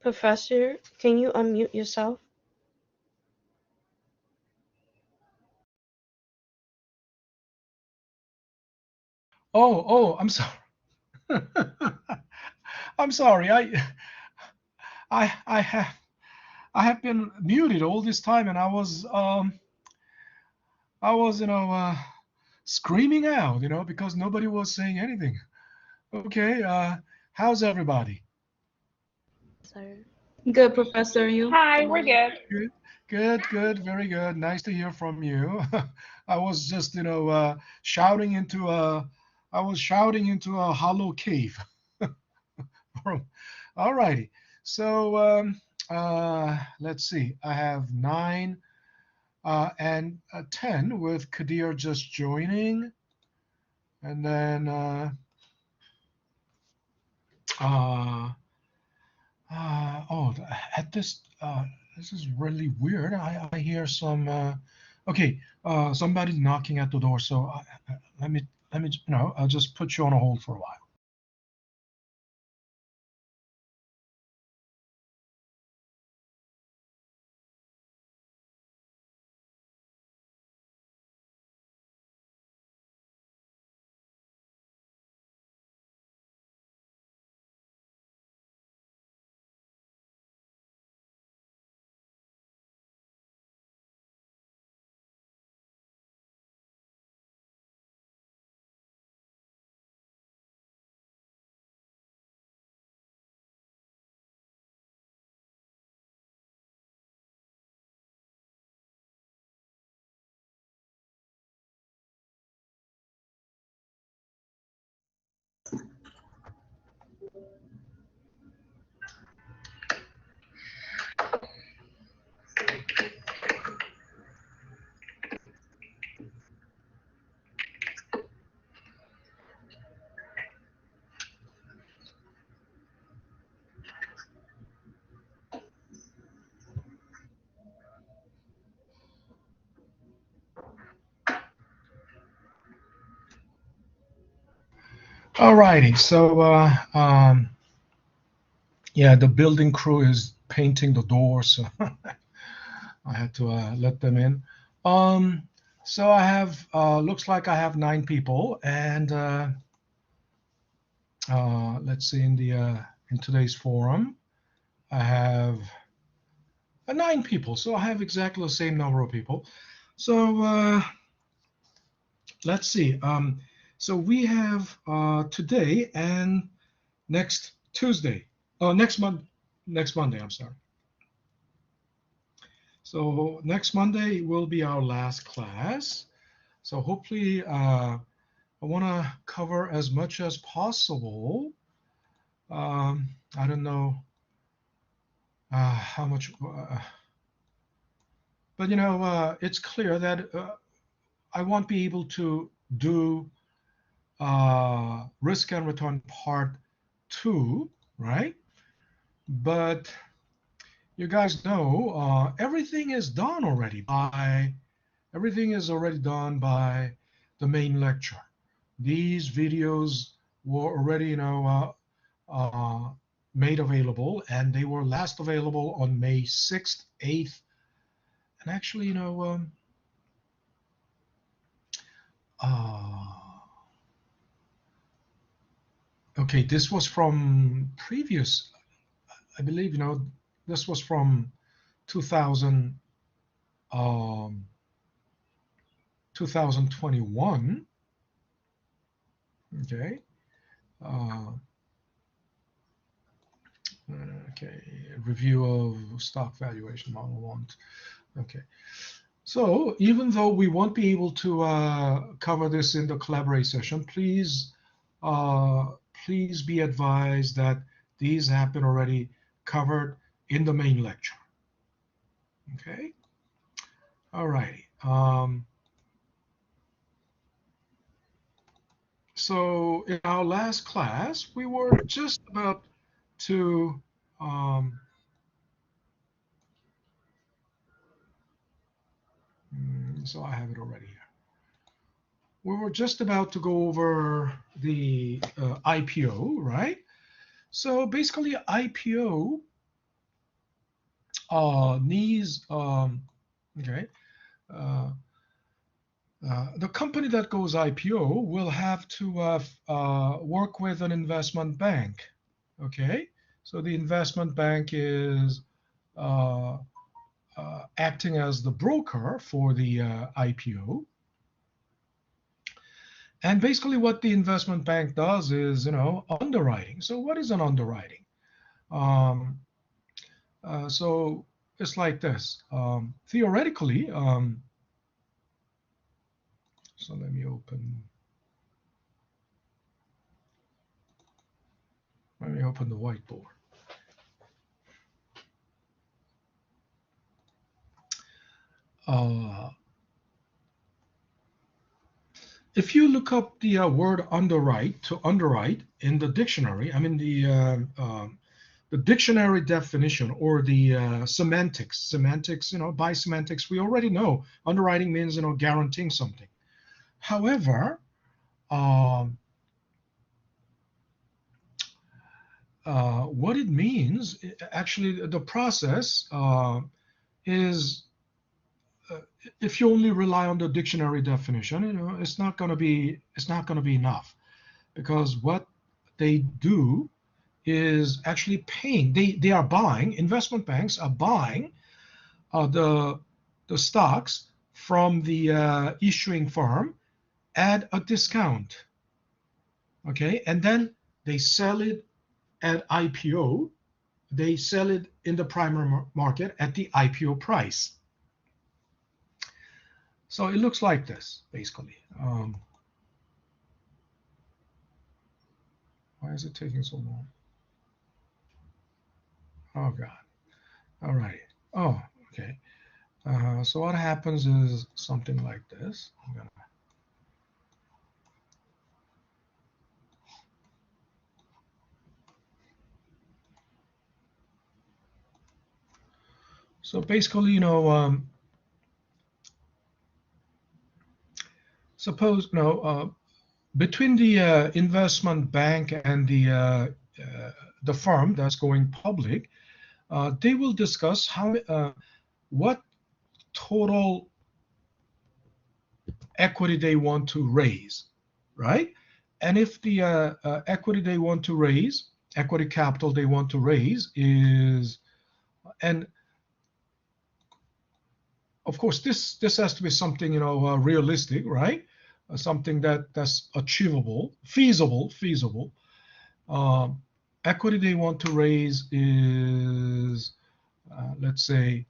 Professor, can you unmute yourself? Oh, I'm sorry. I'm sorry. I have been muted all this time, and I was screaming out, because nobody was saying anything. Okay, how's everybody? Sir. Good, Professor. You? Hi, we're good. Good, good, very good. Nice to hear from you. I was just, shouting into a, I was shouting into a hollow cave. All righty. So let's see. I have 9 and 10 with Kadir just joining, and then uh, oh, at this this is really weird. I hear some. Okay, somebody knocking at the door. So let me I'll just put you on a hold for a while. All righty. So yeah, the building crew is painting the door, so I had to let them in. Um, so I have looks like I have 9 people, and let's see in today's forum I have 9 people. So I have exactly the same number of people. So let's see. So we have today and next Tuesday. Oh, next Monday. I'm sorry. So next Monday will be our last class. So hopefully, I want to cover as much as possible. I don't know how much, but it's clear that I won't be able to do risk and return part 2, right? But you guys know everything is already done by the main lecture. These videos were already, made available, and they were last available on May 6th, 8th, and actually, uh, okay, this was from previous, I believe, this was from 2000, um, 2021. Okay. Uh, okay. Review of stock valuation model one. Okay. So even though we won't be able to cover this in the collaborate session, uh, please be advised that these have been already covered in the main lecture. Okay. All righty. So in our last class, we were just about to, so I have it already here. We were just about to go over the IPO, right? So basically, IPO needs, okay, the company that goes IPO will have to work with an investment bank. Okay, so the investment bank is acting as the broker for the IPO. And basically, what the investment bank does is, underwriting. So, what is an underwriting? Um, so, it's like this. Theoretically, so let me open the whiteboard. If you look up the word underwrite in the dictionary, I mean the dictionary definition or the semantics, by semantics, we already know underwriting means, guaranteeing something. However, what it means, actually, the process is, if you only rely on the dictionary definition, it's not going to be enough, because what they do is actually paying. They are buying. Investment banks are buying the stocks from the issuing firm at a discount. Okay, and then they sell it at IPO. They sell it in the primary market at the IPO price. So it looks like this, basically. Why is it taking so long? Oh, God. All right. Oh, okay. So what happens is something like this. So basically, suppose, between the investment bank and the firm that's going public, they will discuss what total equity they want to raise, right? And if the equity they want to raise, equity capital they want to raise is, and of course this has to be something realistic, right? Something that's achievable, feasible. Equity they want to raise is, let's say,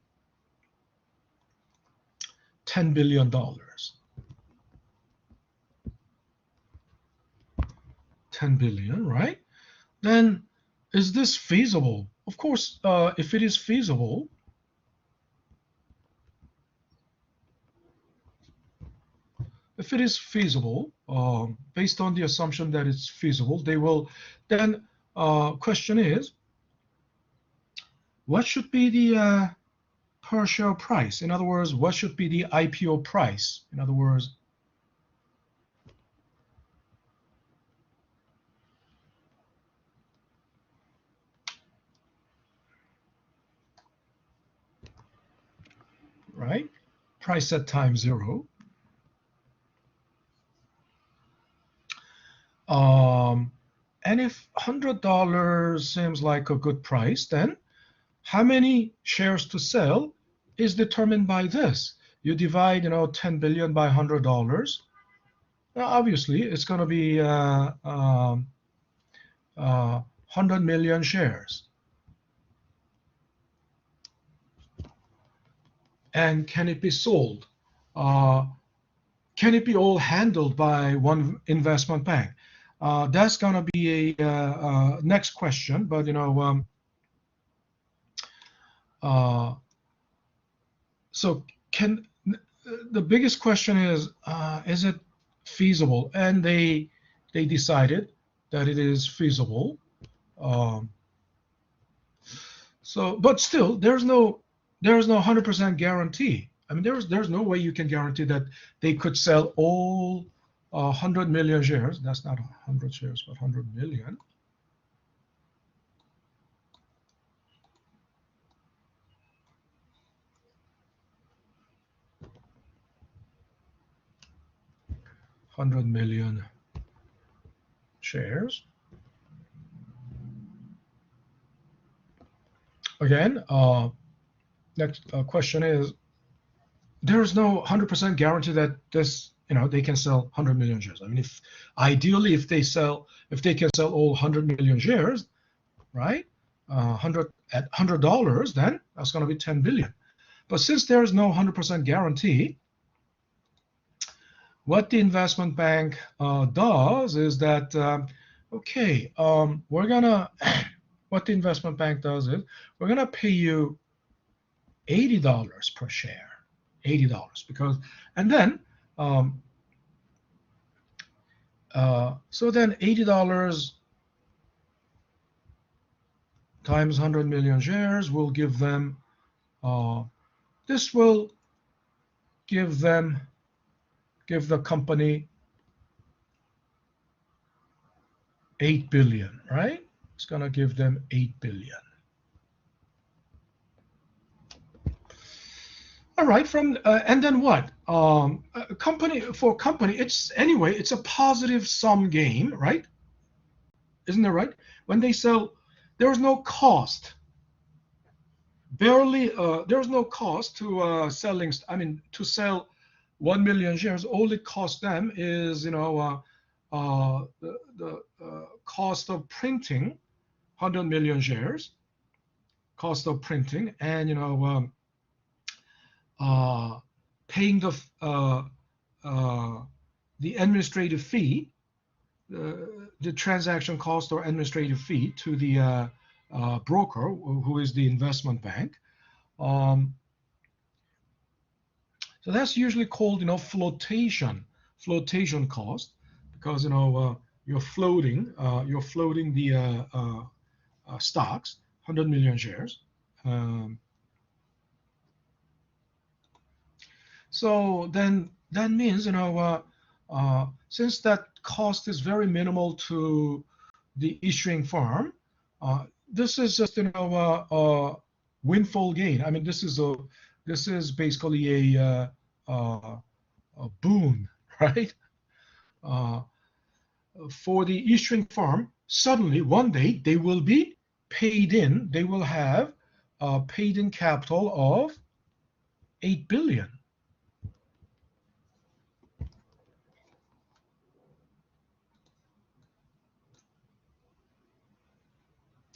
$10 billion. $10 billion, right? Then is this feasible? Of course, if it is feasible, based on the assumption that it's feasible, they will then, question is, what should be the per share price? In other words, what should be the IPO price? In other words, right? Price at time zero. And if $100 seems like a good price, then how many shares to sell is determined by this. You divide, 10 billion by $100. Now, obviously, it's going to be 100 million shares. And can it be sold? Can it be all handled by one investment bank? That's going to be a next question. But so the biggest question is it feasible? And they decided that it is feasible. So, but still, there's no 100% guarantee. I mean, there's no way you can guarantee that they could sell all 100 million shares. That's not 100 shares, but 100 million. 100 million shares. Again, next question is, there is no 100% guarantee that this, they can sell 100 million shares. I mean, if ideally, if they can sell all 100 million shares, right? 100 at $100, then that's going to be 10 billion. But since there is no 100% guarantee, what the investment bank does is that, we're gonna, what the investment bank does is we're gonna pay you $80 per share, $80 because, and then, so then $80 times 100 million shares will give them, this will give the company 8 billion, right? It's going to give them 8 billion. All right, and then what? Company, it's a positive sum game, right? Isn't that right? When they sell, there's no cost. There's no cost to selling. I mean, to sell 1 million shares, all it costs them is, the cost of printing 100 million shares, cost of printing, and paying the administrative fee, the transaction cost or administrative fee to the broker, who is the investment bank. So that's usually called, flotation cost, because you're floating the stocks, 100 million shares. So then that means, since that cost is very minimal to the issuing firm, this is just, a windfall gain. I mean, this is basically a boon, right? For the issuing firm, suddenly one day they will be paid in. They will have paid in capital of 8 billion.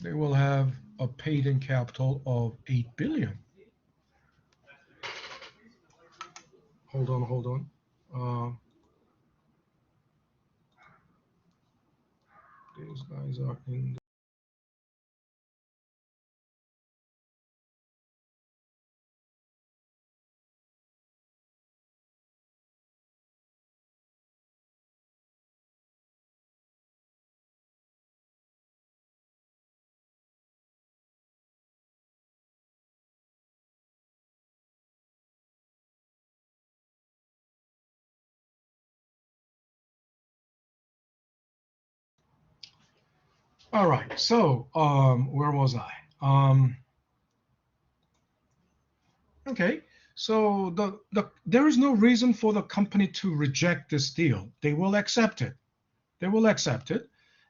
They will have a paid in capital of 8 billion. Hold on. These guys are in. All right. So where was I? Okay. So there is no reason for the company to reject this deal. They will accept it.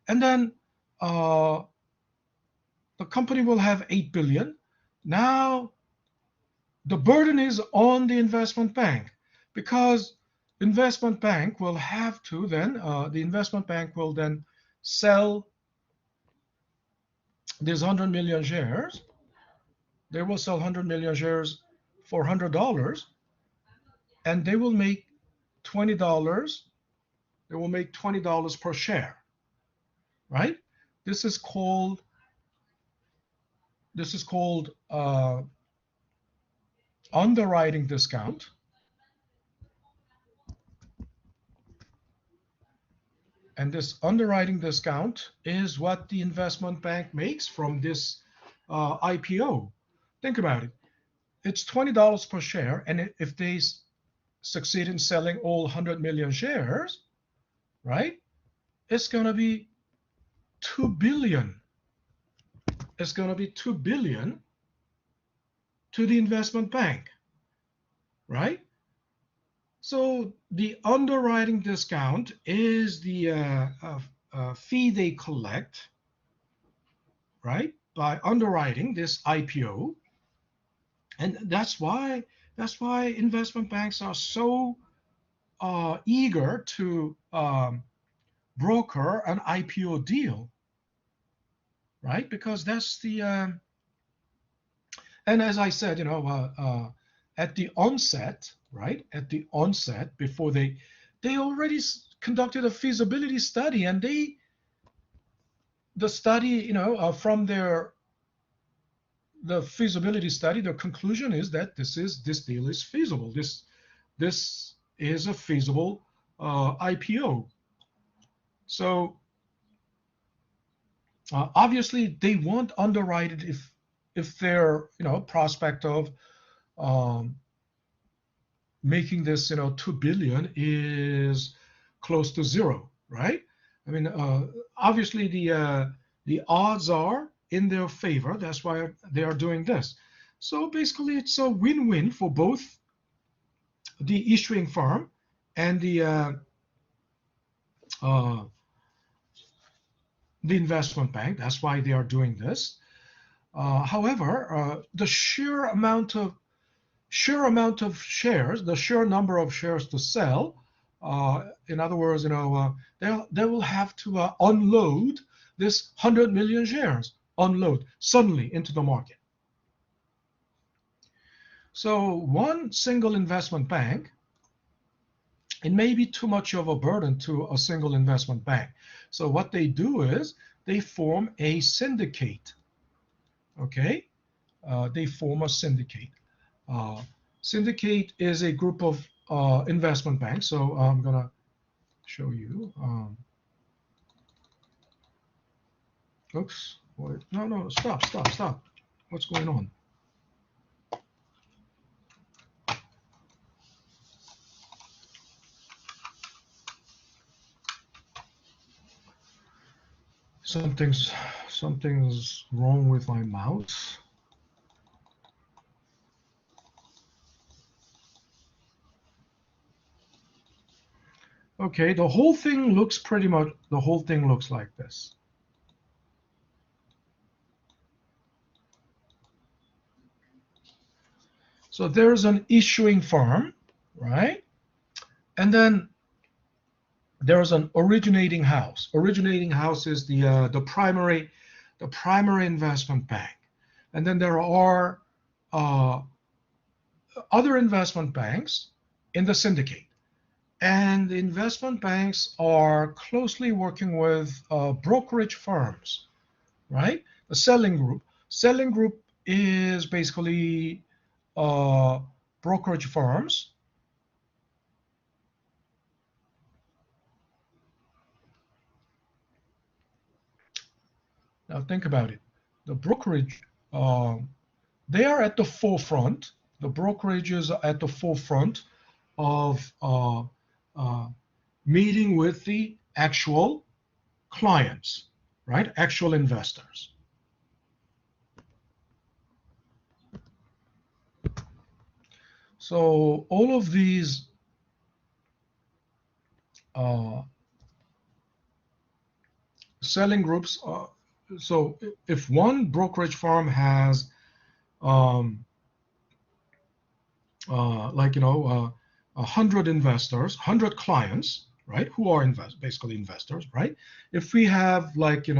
And then the company will have 8 billion. Now the burden is on the investment bank, because investment bank will have to then the investment bank will then sell these 100 million shares. They will sell 100 million shares for $100, and they will make $20. They will make $20 per share, right? This is called underwriting discount. And this underwriting discount is what the investment bank makes from this IPO. Think about it. It's $20 per share, and if they succeed in selling all 100 million shares, right, it's going to be 2 billion. It's going to be 2 billion to the investment bank, right? So the underwriting discount is the fee they collect, right, by underwriting this IPO, and that's why investment banks are so eager to broker an IPO deal, right? Because that's the and as I said, at the onset, right? At the onset, before they already conducted a feasibility study, and the study, from the feasibility study, the conclusion is that this deal is feasible. This is a feasible IPO. So obviously they won't underwrite it if their prospect of um, making this 2 billion is close to zero, right? I mean, obviously the odds are in their favor. That's why they are doing this. So basically, it's a win-win for both the issuing firm and uh, the investment bank. That's why they are doing this. However, the sheer amount of shares, the sheer number of shares to sell, in other words, they will have to unload this 100 million shares, unload suddenly into the market. So one single investment bank, it may be too much of a burden to a single investment bank. So what they do is they form a syndicate. Okay, they form a syndicate. Syndicate is a group of investment banks. So I'm gonna show you. Oops. Wait. No. Stop. What's going on? Something's wrong with my mouse. Okay, the whole thing looks like this. So there's an issuing firm, right? And then there's an originating house. Originating house is the primary investment bank. And then there are other investment banks in the syndicate. And the investment banks are closely working with brokerage firms, right? The selling group. Selling group is basically brokerage firms. Now think about it. The brokerage, they are at the forefront. The brokerage is at the forefront of meeting with the actual clients, right? Actual investors. So all of these selling groups, so if one brokerage firm has like 100 investors, 100 clients, right, who are basically investors, right? If we have like in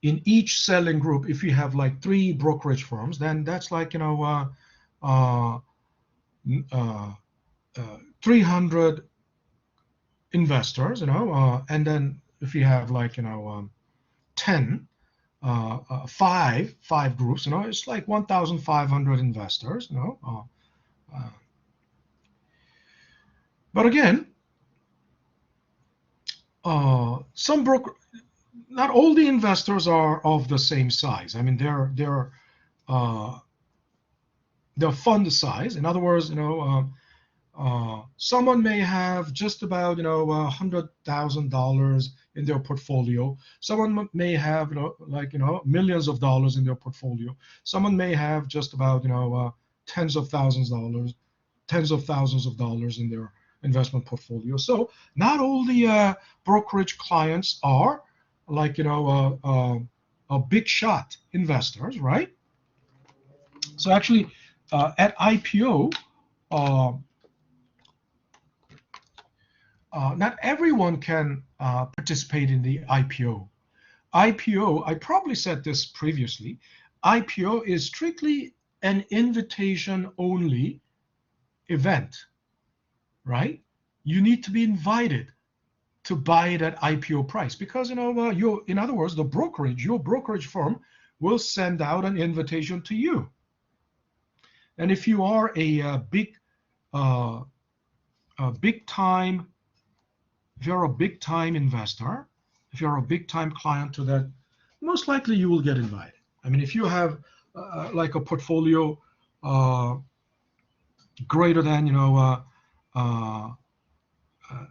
each selling group, if you have like 3 brokerage firms, then that's like 300 investors, and then if you have like 10, five groups, it's like 1,500 investors, but again, not all the investors are of the same size. I mean, they're fund size. In other words, someone may have just about $100,000 in their portfolio. Someone may have millions of dollars in their portfolio. Someone may have just about tens of thousands of dollars tens of thousands of dollars in their investment portfolio. So not all the brokerage clients are like, a big shot investors, right? So actually, at IPO, not everyone can participate in the IPO. IPO, I probably said this previously, IPO is strictly an invitation-only event, right? You need to be invited to buy it at IPO price because, in other words, your brokerage firm will send out an invitation to you. And if you are a big time, if you're a big time investor, if you're a big time client to that, most likely you will get invited. I mean, if you have like a portfolio greater than,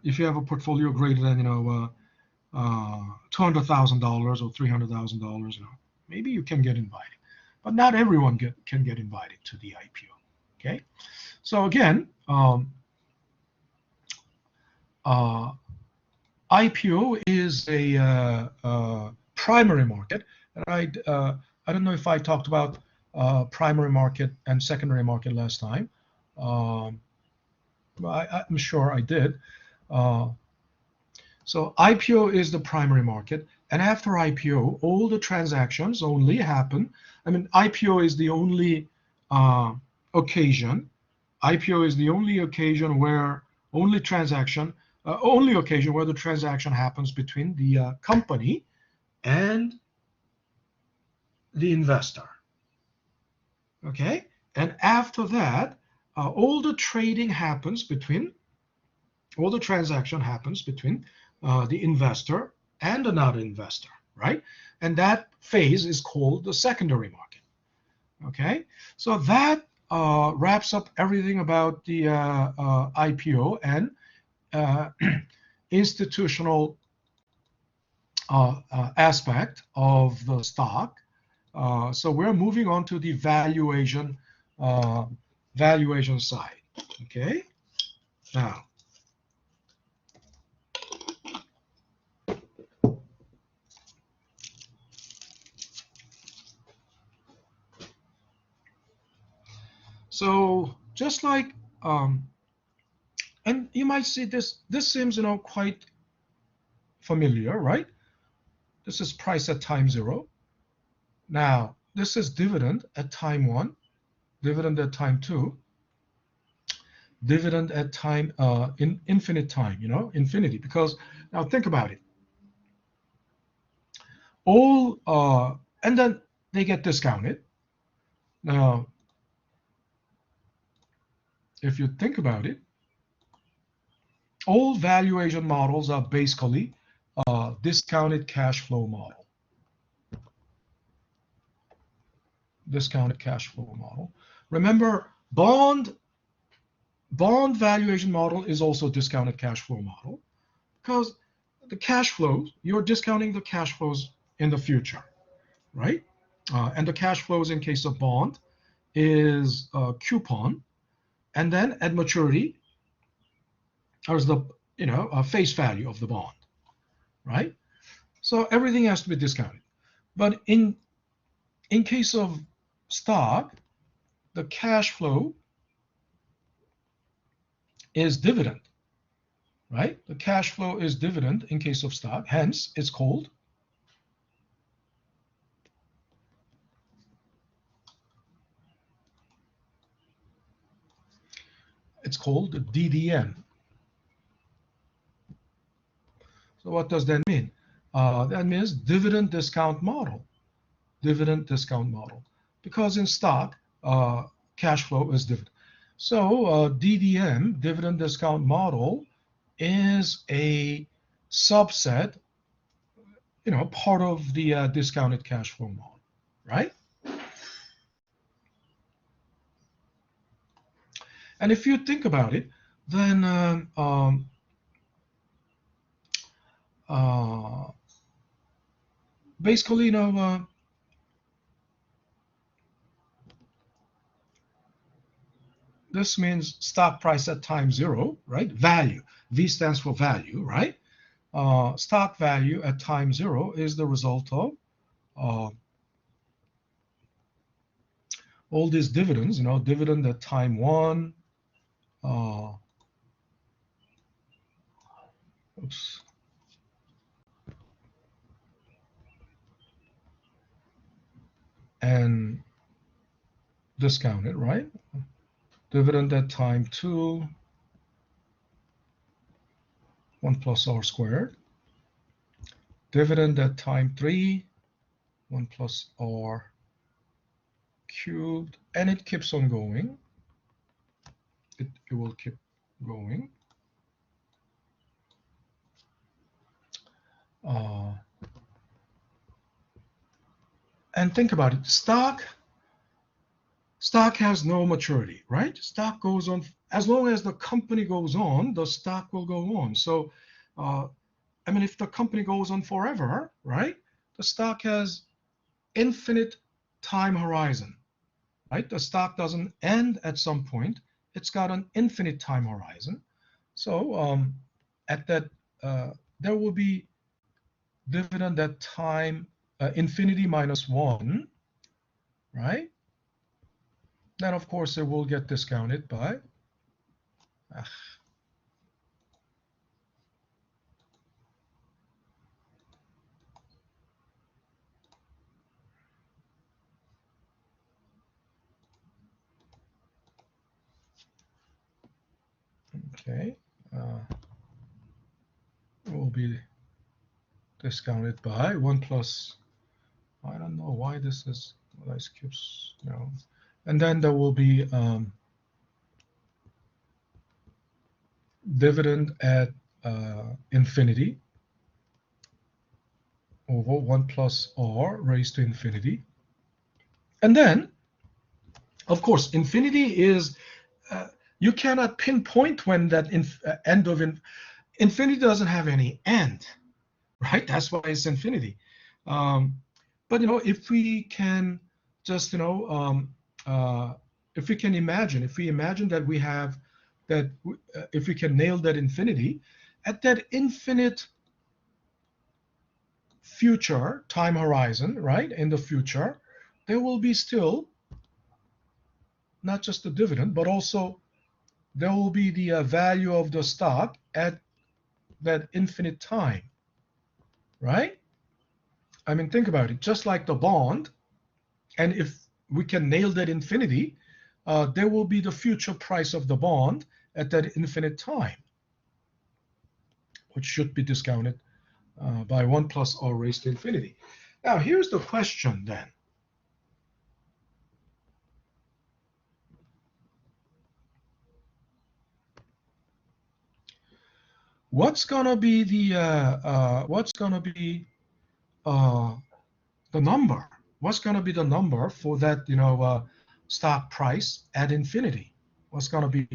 if you have a portfolio greater than, $200,000 or $300,000, maybe you can get invited, but not everyone can get invited to the IPO. Okay, so again, IPO is a primary market, and I don't know if I talked about primary market and secondary market last time. I'm sure I did. So IPO is the primary market, and after IPO, all the transactions only happen. I mean, IPO is the only occasion. IPO is the only occasion where only occasion where the transaction happens between the company and the investor. Okay, and after that, all the transaction happens between the investor and another investor, right? And that phase is called the secondary market. Okay, so that wraps up everything about the IPO and institutional aspect of the stock. So we're moving on to the valuation side. Okay, now so just like and you might see this seems quite familiar, right? This is price at time 0. Now this is dividend at time 1, dividend at time 2, dividend at time in infinite time, infinity. Because now think about it, all and then they get discounted. Now if you think about it, all valuation models are basically discounted cash flow model. Discounted cash flow model. Remember, bond valuation model is also discounted cash flow model because the cash flows, you're discounting the cash flows in the future, right? And the cash flows in case of bond is coupon, and then at maturity there's the face value of the bond, right? So everything has to be discounted. But in case of stock, the cash flow is dividend, right? The cash flow is dividend in case of stock. Hence, it's called DDM. So what does that mean? That means dividend discount model. Dividend discount model. Because in stock, cash flow is dividend. So DDM, dividend discount model, is a subset, part of the discounted cash flow model, right? And if you think about it, then basically, this means stock price at time zero, right? Value. V stands for value, right? Stock value at time zero is the result of all these dividends, dividend at time one, oops, and discount it, right? Dividend at time 2, 1 plus r squared. Dividend at time 3, 1 plus r cubed. And it keeps on going. It will keep going. And think about it. Stock has no maturity, right? Stock goes on. As long as the company goes on, the stock will go on. So, if the company goes on forever, right, the stock has infinite time horizon, right? The stock doesn't end at some point. It's got an infinite time horizon. So at that, there will be dividend at time infinity minus 1, right? Then, of course, it will get discounted by okay, it will be discounted by 1 plus, I don't know why this is nice cubes, and then there will be dividend at infinity over 1 plus r raised to infinity. And then, of course, infinity is, you cannot pinpoint when that end of infinity doesn't have any end, right? That's why it's infinity. But if we can just if we imagine that we have that, if we can nail that infinity at that infinite future time horizon, right? In the future, there will be still not just the dividend, but also there will be the value of the stock at that infinite time, right? Think about it. Just like the bond, and if we can nail that infinity, there will be the future price of the bond at that infinite time, which should be discounted by 1 plus r raised to infinity. Now, here's the question then. What's gonna be the number? What's gonna be the number for that stock price at infinity? What's gonna be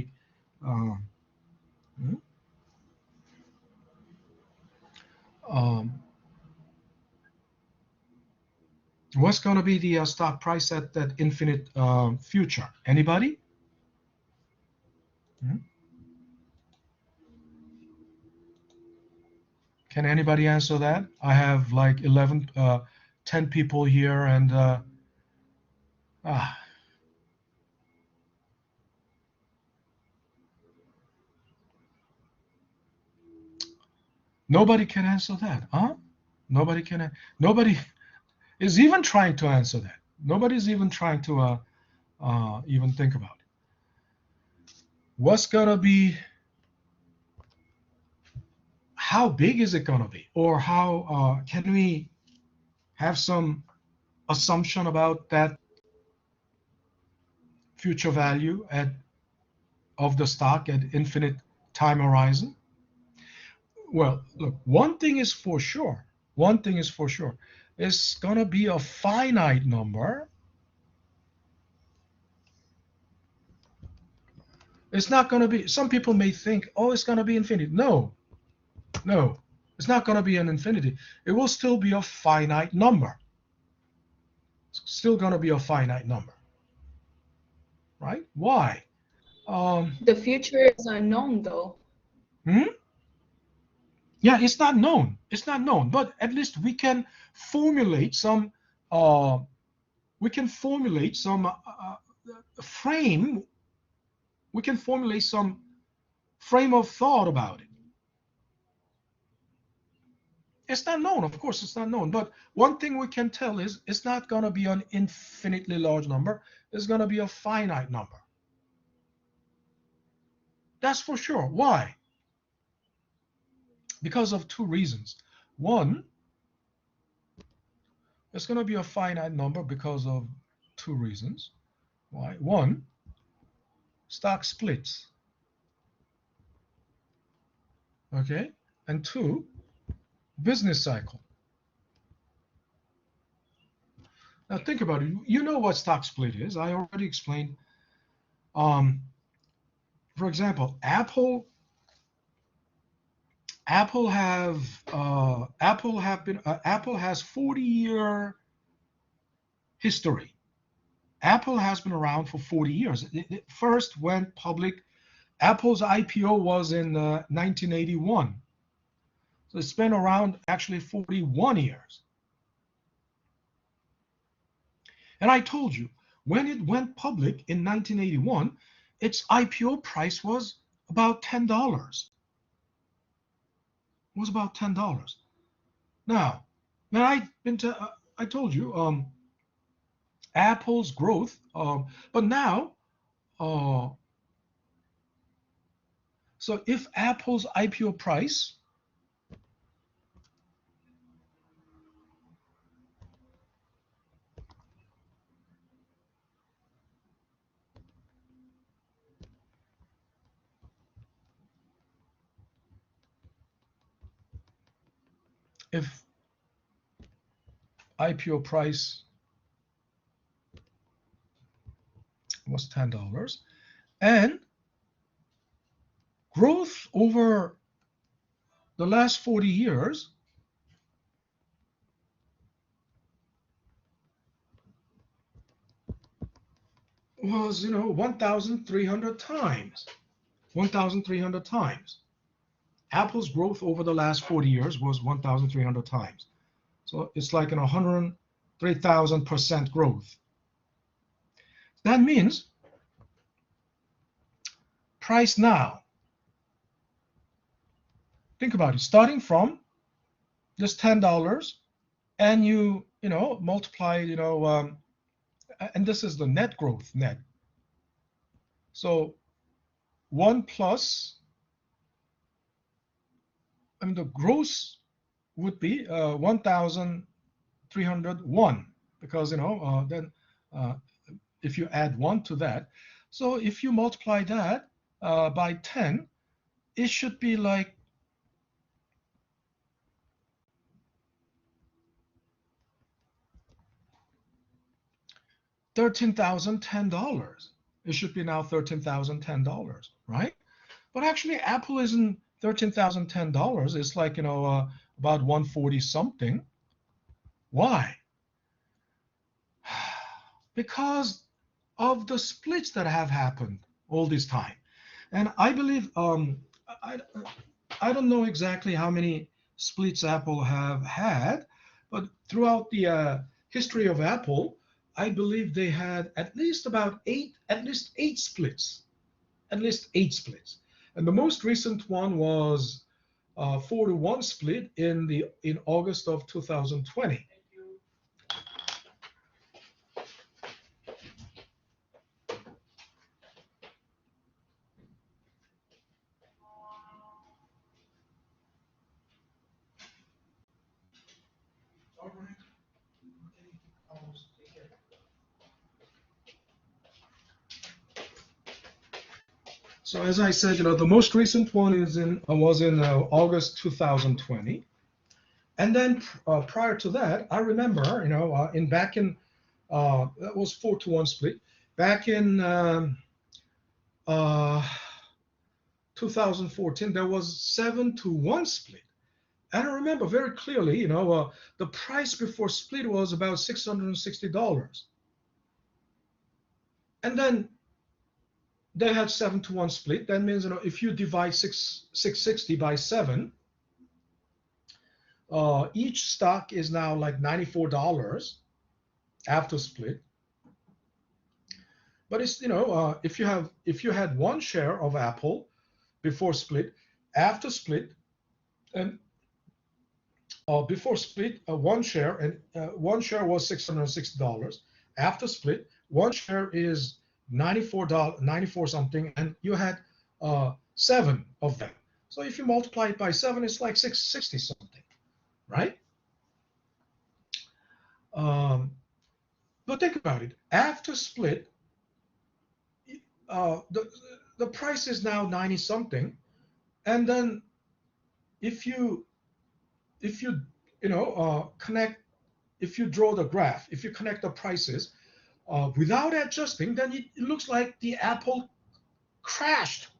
what's gonna be the stock price at that infinite future? Anybody? Can anybody answer that? I have like 10 people here, and nobody can answer that, huh? Nobody is even trying to answer that. Nobody's even trying to even think about it. What's gonna be? How big is it gonna be, or how can we have some assumption about that future value of the stock at infinite time horizon? Well, look, one thing is for sure. It's gonna be a finite number. It's not gonna be. Some people may think, oh, it's gonna be infinite. No, it's not gonna be an infinity. It will still be a finite number. It's still gonna be a finite number, right? Why? The future is unknown, though. Yeah, it's not known. It's not known, but at least we can formulate some. We can formulate some frame. We can formulate some frame of thought about it. It's not known, of course, it's not known. But one thing we can tell is it's not going to be an infinitely large number. It's going to be a finite number. That's for sure. Why? Because of two reasons. One, it's going to be a finite number because of two reasons. Why? One, stock splits. Okay? And two, business cycle. Now think about it. You know what stock split is. I already explained. For example, Apple has 40-year history. Apple has been around for 40 years. It first went public. Apple's IPO was in 1981. So it's been around actually 41 years. And I told you, when it went public in 1981, its IPO price was about $10. It was about $10. Now I told you, Apple's growth, but now, so if Apple's IPO price if IPO price was $10 and growth over the last 40 years was 1,300 times. 1,300 times. Apple's growth over the last 40 years was 1,300 times. So it's like 103,000% growth. That means price now. Think about it. Starting from just $10, and you multiply and this is the net growth net. So one plus, the gross would be 1,301 because then if you add 1 to that, so if you multiply that by 10, it should be like $13,010. It should be now $13,010, right? But actually, Apple isn't $13,010. It's like about 140 something. Why? Because of the splits that have happened all this time. And I believe I don't know exactly how many splits Apple have had, but throughout the history of Apple, I believe they had at least eight splits, and the most recent one was 4-to-1 split in August of 2020. So as I said, the most recent one was in August 2020, and then prior to that, I remember, back in that was 4-to-1 split. Back in 2014, there was 7-to-1 split, and I remember very clearly, the price before split was about $660, and then they had 7-to-1 split. That means, if you divide 660 by 7, each stock is now like $94 after split. But it's, if you had one share of Apple before split, after split, and before split, one share was $660. After split, one share is $94 something, and you had 7 of them. So if you multiply it by 7, it's like 660 something, right? But think about it. After split, the price is now 90 something, and then if you connect, if you draw the graph, if you connect the prices without adjusting, then it looks like the Apple crashed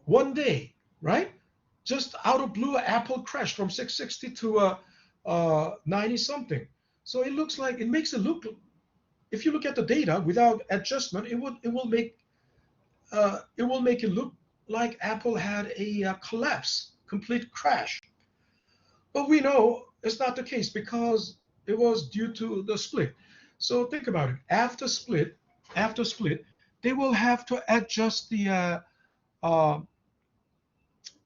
one day, right? Just out of blue, Apple crashed from 660 to 90 something. So it looks like, it makes it look, if you look at the data without adjustment, it will make it look like Apple had a collapse, complete crash. But we know it's not the case because it was due to the split. So think about it. After split, they will have to adjust the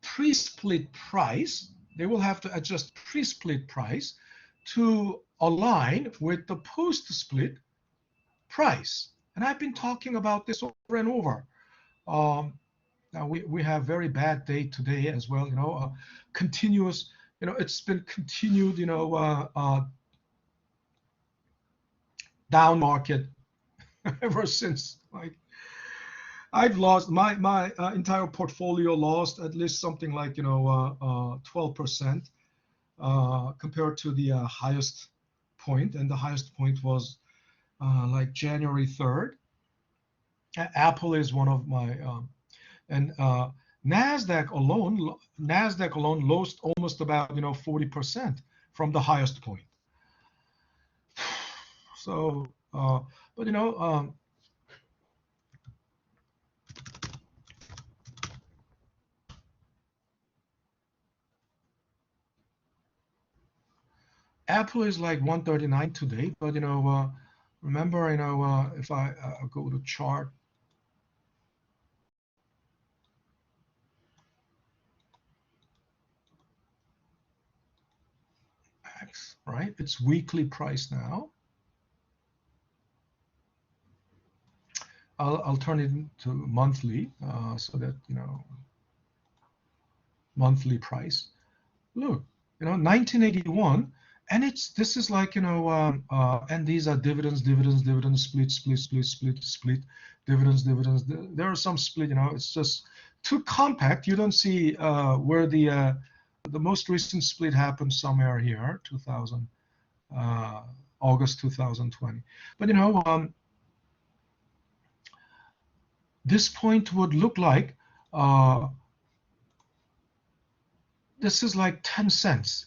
pre-split price. They will have to adjust pre-split price to align with the post-split price. And I've been talking about this over and over. Now we have very bad day today as well. Continuous. It's been continued. Down market ever since. Like, I've lost my entire portfolio, lost at least something like 12% compared to the highest point, and the highest point was like January 3rd. Apple is one of my and Nasdaq alone lost almost about 40% from the highest point. So, but Apple is like 139 today. But remember, if I go to chart. Right, it's weekly price now. I'll turn it to monthly so that monthly price. Look, 1981, and this is like and these are dividends, split, dividends. There are some split. It's just too compact. You don't see where the most recent split happened somewhere here, August 2020. But this point would look like this is like 10 cents.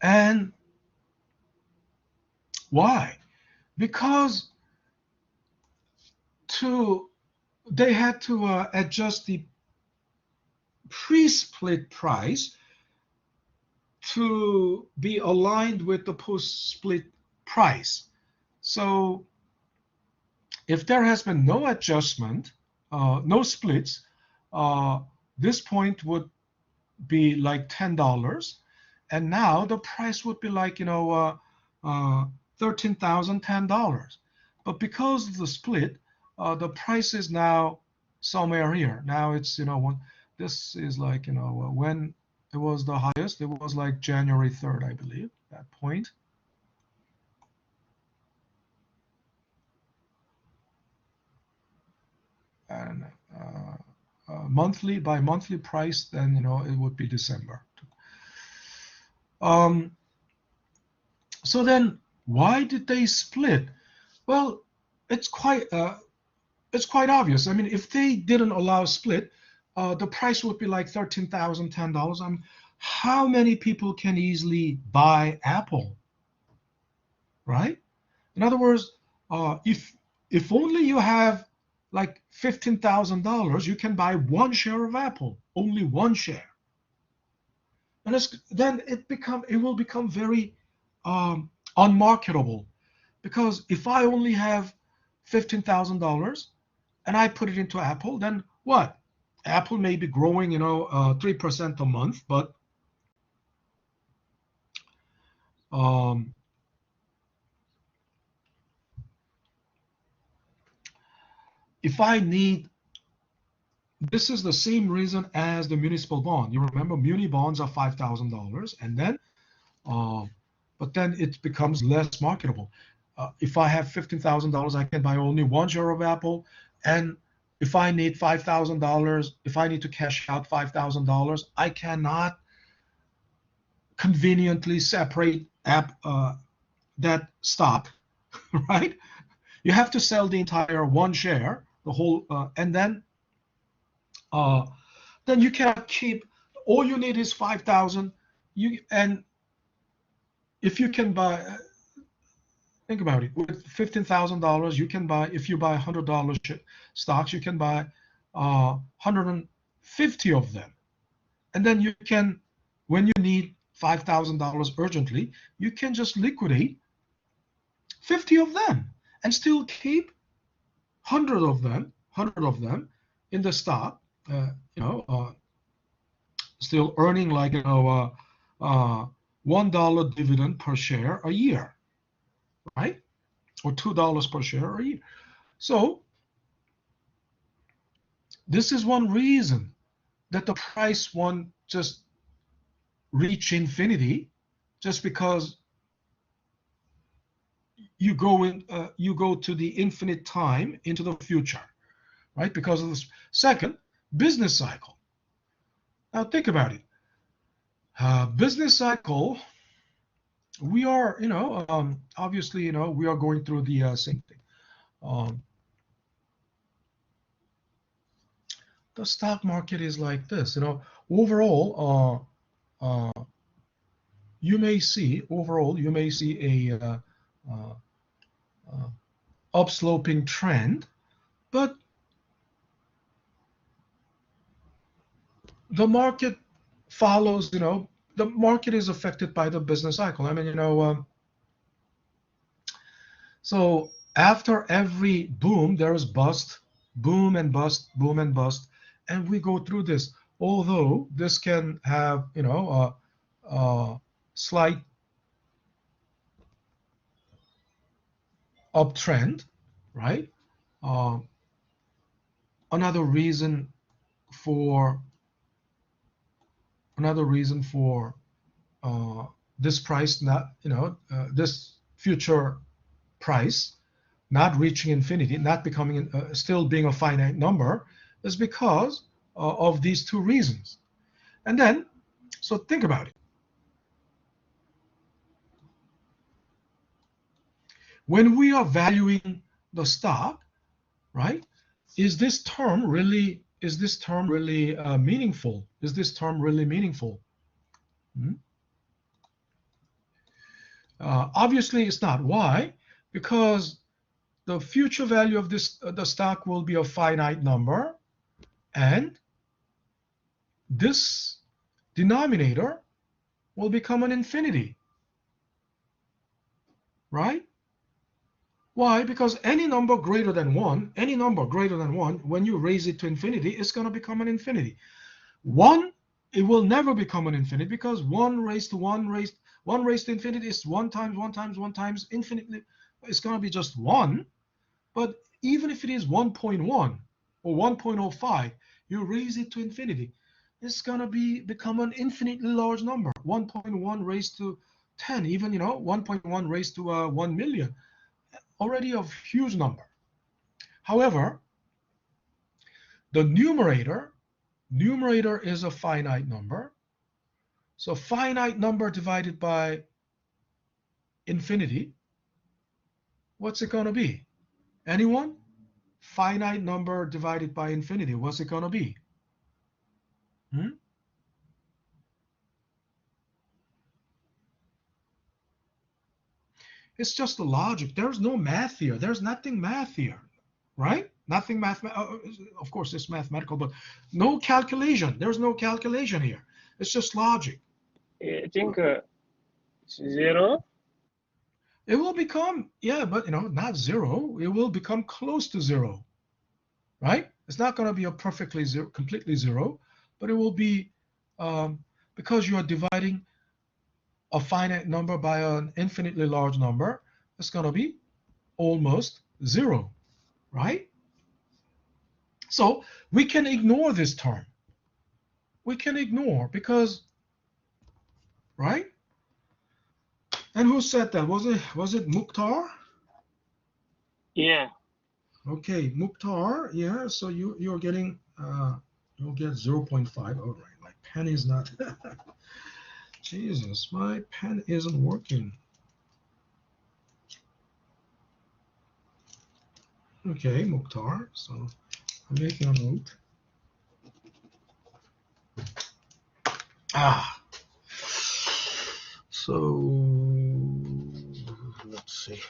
And why? Because they had to adjust the pre-split price to be aligned with the post-split price. So if there has been no adjustment, no splits, this point would be like $10, and now the price would be like $13,010. But because of the split, the price is now somewhere here. Now it's this is like when it was the highest, it was like January 3rd, I believe, that point. And monthly by monthly price, then it would be December. So then, why did they split? Well, it's quite obvious. I mean, if they didn't allow split, the price would be like $13,010. How many people can easily buy Apple, right? In other words, if only you have like $15,000, you can buy one share of Apple, only one share. And then it will become very unmarketable, because if I only have $15,000 and I put it into Apple, then what? Apple may be growing, 3% a month, but um, if I need, this is the same reason as the municipal bond. You remember, muni bonds are $5,000, and then, but then it becomes less marketable. If I have $15,000, I can buy only one share of Apple, and if I need $5,000, if I need to cash out $5,000, I cannot conveniently separate that stock, right? You have to sell the entire one share, the whole, and then you cannot keep. All you need is 5,000. And if you can buy, think about it, with $15,000, you can buy. If you buy $100 stocks, you can buy 150 of them, and then you can, when you need $5,000 urgently, you can just liquidate 50 of them and still keep 100 of them in the stock, still earning like $1 dividend per share a year, right? Or $2 per share a year. So this is one reason that the price won't just reach infinity, just because you go to the infinite time into the future, right? Because of this second business cycle. Now think about it. Business cycle, we are, obviously, we are going through the same thing. The stock market is like this, overall, you may see a upsloping trend, but the market follows, the market is affected by the business cycle. I mean, so after every boom, there is bust, boom and bust, boom and bust, and we go through this. Although this can have, a slight uptrend, right? Another reason for this price not, this future price not reaching infinity, not becoming, still being a finite number, is because of these two reasons. And then, so think about it. When we are valuing the stock, right? Is this term really meaningful? Is this term really meaningful? Obviously, it's not. Why? Because the future value of the stock will be a finite number, and this denominator will become an infinity, right? Why? Because any number greater than 1, when you raise it to infinity, it's going to become an infinity. 1, it will never become an infinity, because 1 raised to infinity is 1 times infinitely. It's going to be just 1. But even if it is 1.1 or 1.05, you raise it to infinity, it's going to become an infinitely large number. 1.1 raised to 10, even, 1.1 raised to 1 million. Already a huge number. However, the numerator is a finite number. So finite number divided by infinity, what's it going to be? Anyone? Finite number divided by infinity, what's it going to be? It's just the logic. There's no math here. There's nothing math here, right? Nothing mathematical. Of course, it's mathematical, but no calculation. There's no calculation here. It's just logic. I think 0. It will become, yeah, but not zero. It will become close to zero, right? It's not going to be a perfectly zero, completely zero, but it will be because you are dividing a finite number by an infinitely large number. It's going to be almost zero, right? So we can ignore this term. We can ignore because, right? And who said that? Was it Mukhtar? Yeah. Okay, Mukhtar. Yeah. So you're getting you'll get 0.5. All right. My pen is not. Jesus, my pen isn't working. Okay, Mukhtar. So I'm making a note. So let's see.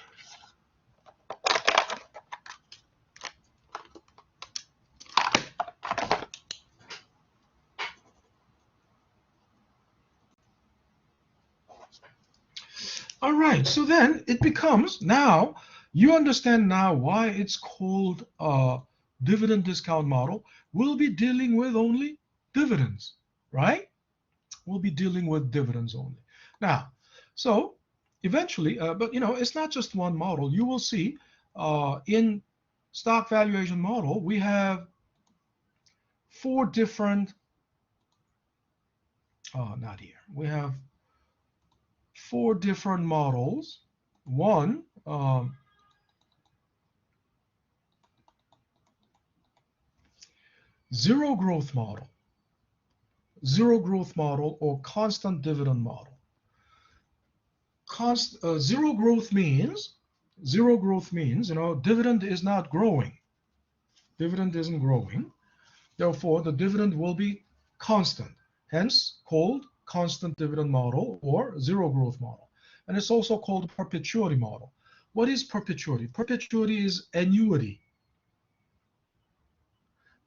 All right, so then it becomes, now you understand now why it's called a dividend discount model. We'll be dealing with only dividends, right? We'll be dealing with dividends only. Now, so eventually, but it's not just one model. You will see in stock valuation model, we have four different, not here. We have four different models. One, zero growth model or constant dividend model. Zero growth means dividend is not growing. Dividend isn't growing. Therefore, the dividend will be constant, hence called constant dividend model or zero growth model. And it's also called perpetuity model. What is perpetuity? Perpetuity is annuity.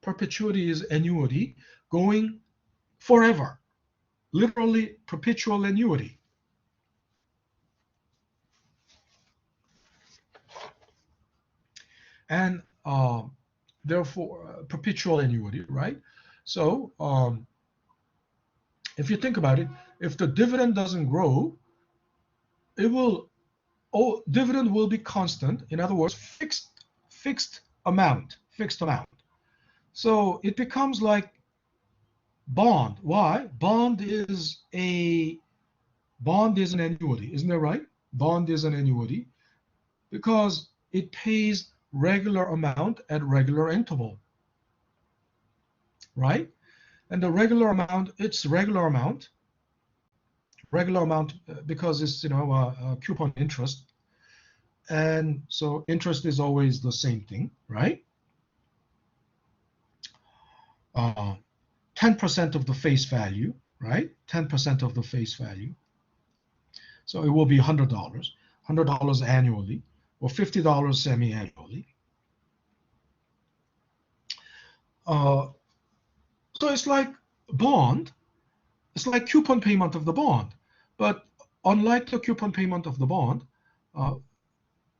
Perpetuity is annuity going forever, literally perpetual annuity. And therefore, perpetual annuity, right? So if you think about it, if the dividend doesn't grow, dividend will be constant. In other words, fixed amount. So it becomes like bond. Why? Bond is an annuity, isn't that right? Bond is an annuity because it pays regular amount at regular interval, right? And the regular amount, it's regular amount because it's coupon interest, and so interest is always the same thing, right? 10% of the face value, right? 10% of the face value. So it will be $100 annually, or $50 semi-annually. So it's like bond. It's like coupon payment of the bond. But unlike the coupon payment of the bond,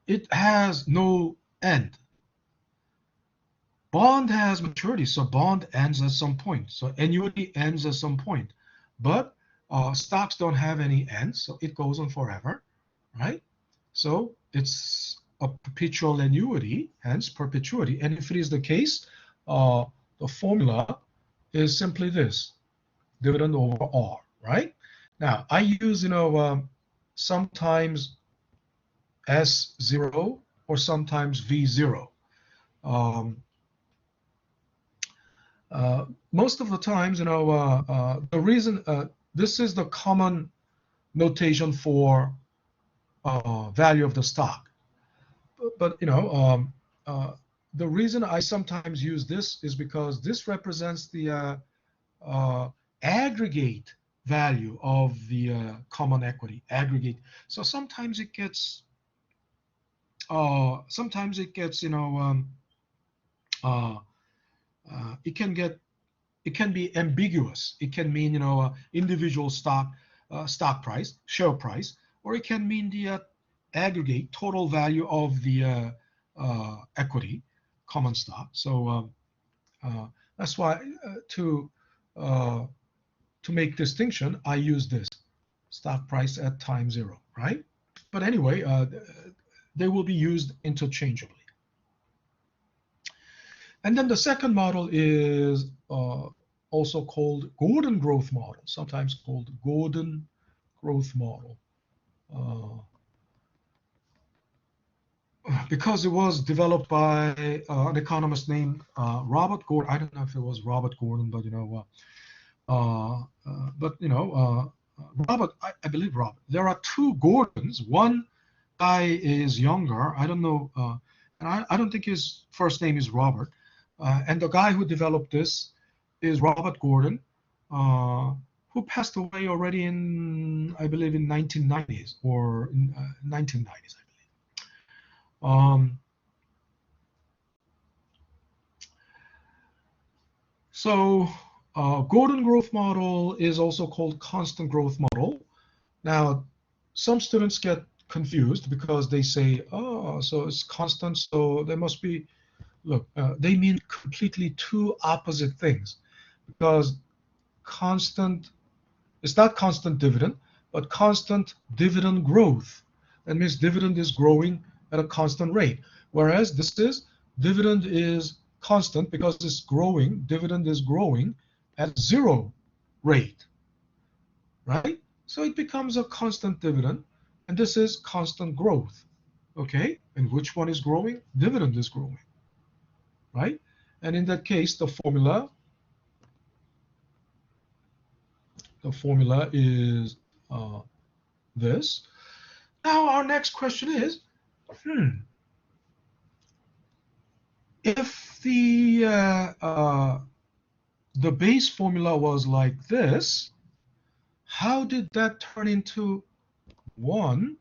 it has no end. Bond has maturity, so bond ends at some point. So annuity ends at some point. But stocks don't have any end, so it goes on forever, right? So it's a perpetual annuity, hence perpetuity. And if it is the case, the formula is simply this: dividend over R, right? Now, I use, sometimes S0 or sometimes V0. Most of the times, the reason, this is the common notation for value of the stock. But the reason I sometimes use this is because this represents the aggregate value of the common equity, aggregate. So sometimes it gets it can be ambiguous. It can mean individual stock price, share price, or it can mean the aggregate total value of the equity, common stock. So that's why to make distinction, I use this stock price at time zero, right? But anyway, they will be used interchangeably. And then the second model is also called Gordon growth model, sometimes called Gordon growth model. Because it was developed by an economist named Robert Gordon. I don't know if it was Robert Gordon, but Robert, I believe Robert. There are two Gordons. One guy is younger. I don't know, and I don't think his first name is Robert. And the guy who developed this is Robert Gordon, who passed away already I believe, in 1990s or in 1990s, I believe. So Gordon growth model is also called constant growth model. Now, some students get confused because they say, oh, so it's constant, so there must be, look, they mean completely two opposite things, because constant, it's not constant dividend, but constant dividend growth. That means dividend is growing at a constant rate, whereas this is dividend is constant because it's growing, dividend is growing at zero rate, right? So it becomes a constant dividend, and this is constant growth, okay? And which one is growing? Dividend is growing, right? And in that case, the formula is this. Now our next question is, if the base formula was like this, how did that turn into 1?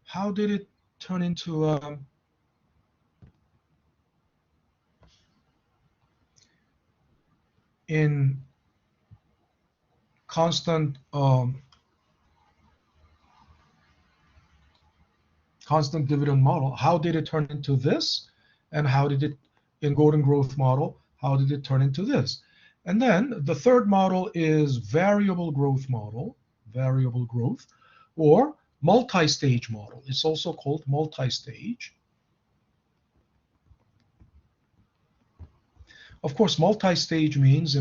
How did it turn into in constant dividend model? How did it turn into this? And how did it, in Gordon growth model, how did it turn into this? And then the third model is variable growth model, variable growth, or multi-stage model. It's also called multi-stage. Of course, multi-stage means,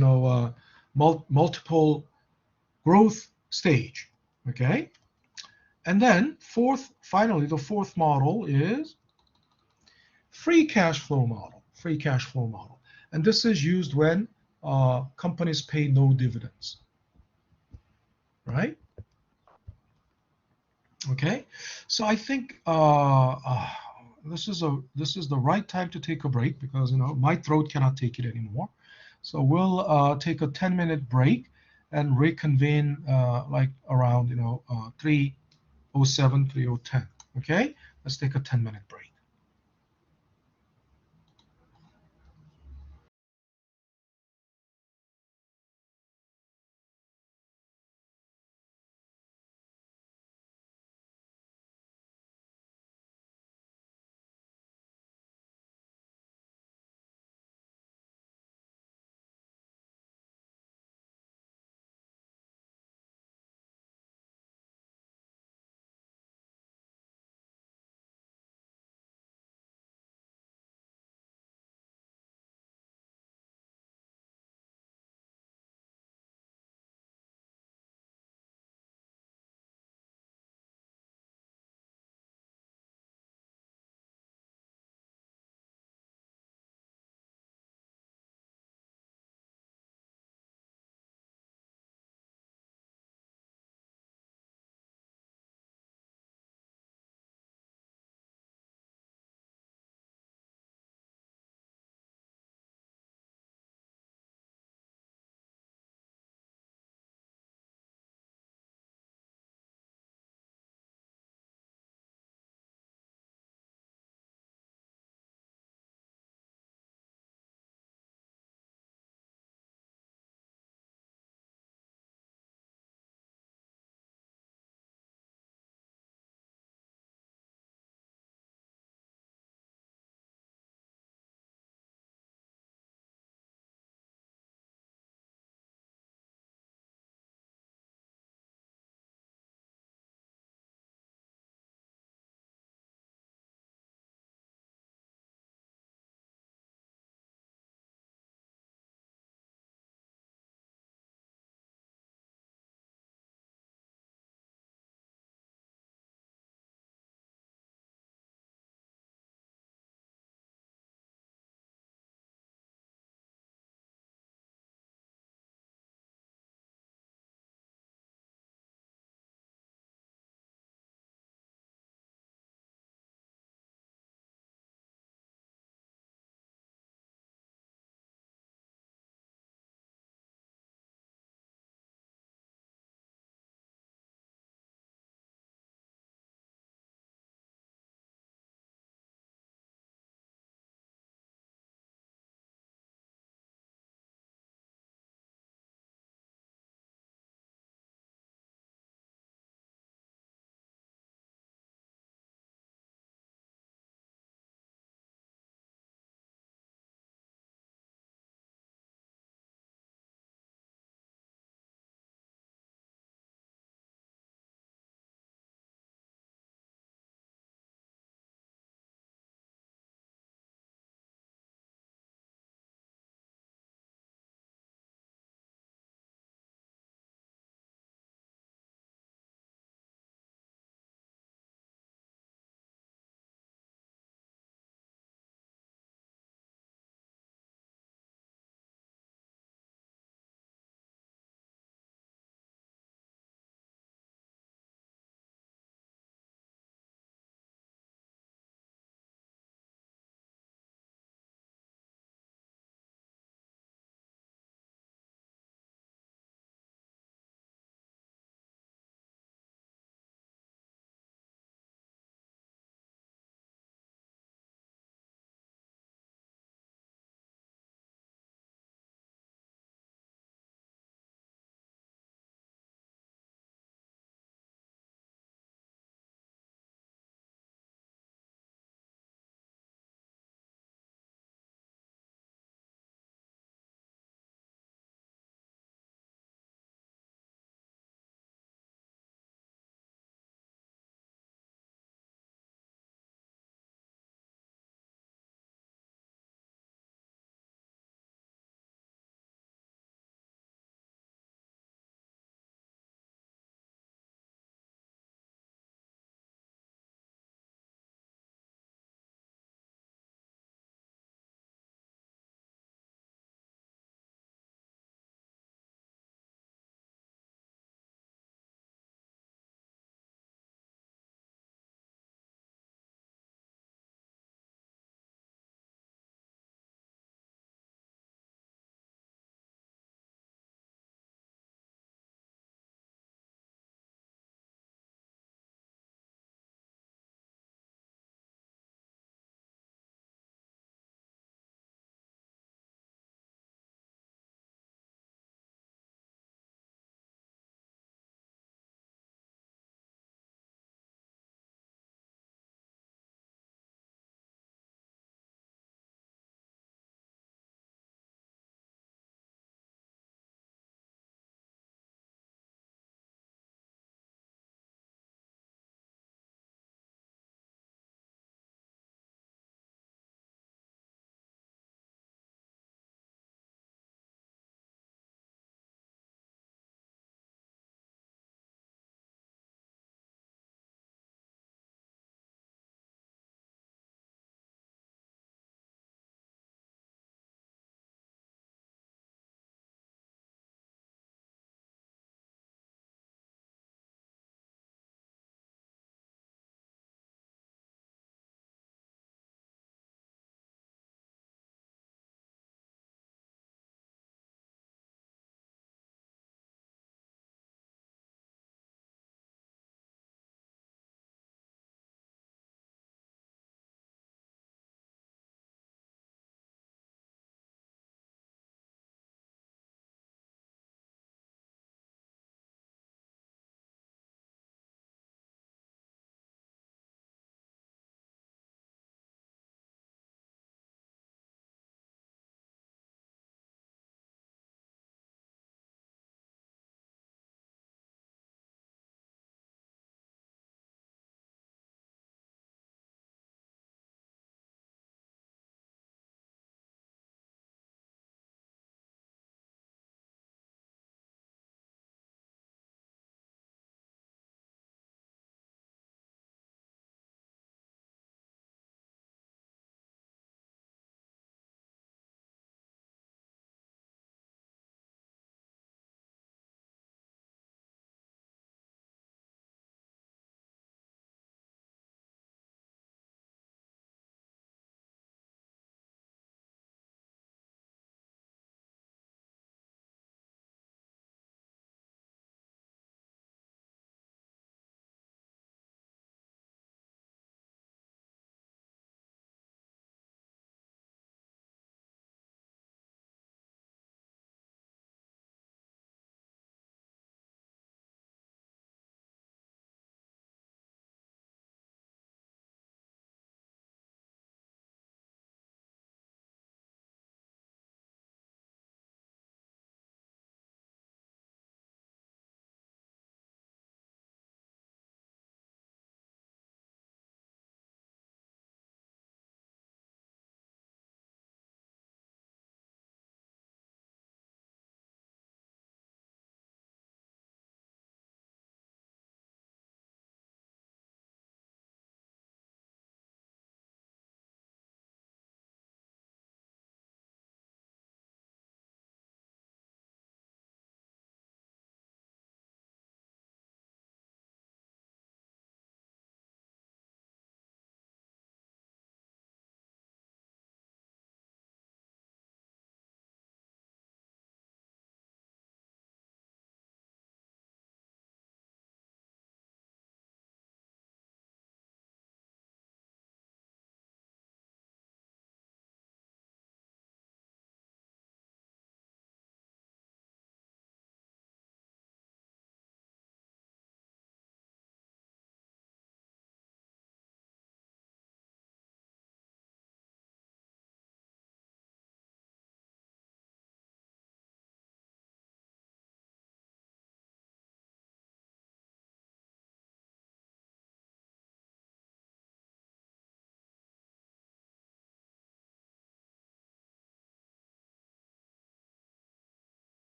multiple growth stage, okay? And then finally, the fourth model is free cash flow model, And this is used when companies pay no dividends, right? Okay, so I think this is the right time to take a break, because my throat cannot take it anymore. So we'll take a 10-minute break and reconvene like around 3:07, 3:10. Okay, let's take a 10-minute break.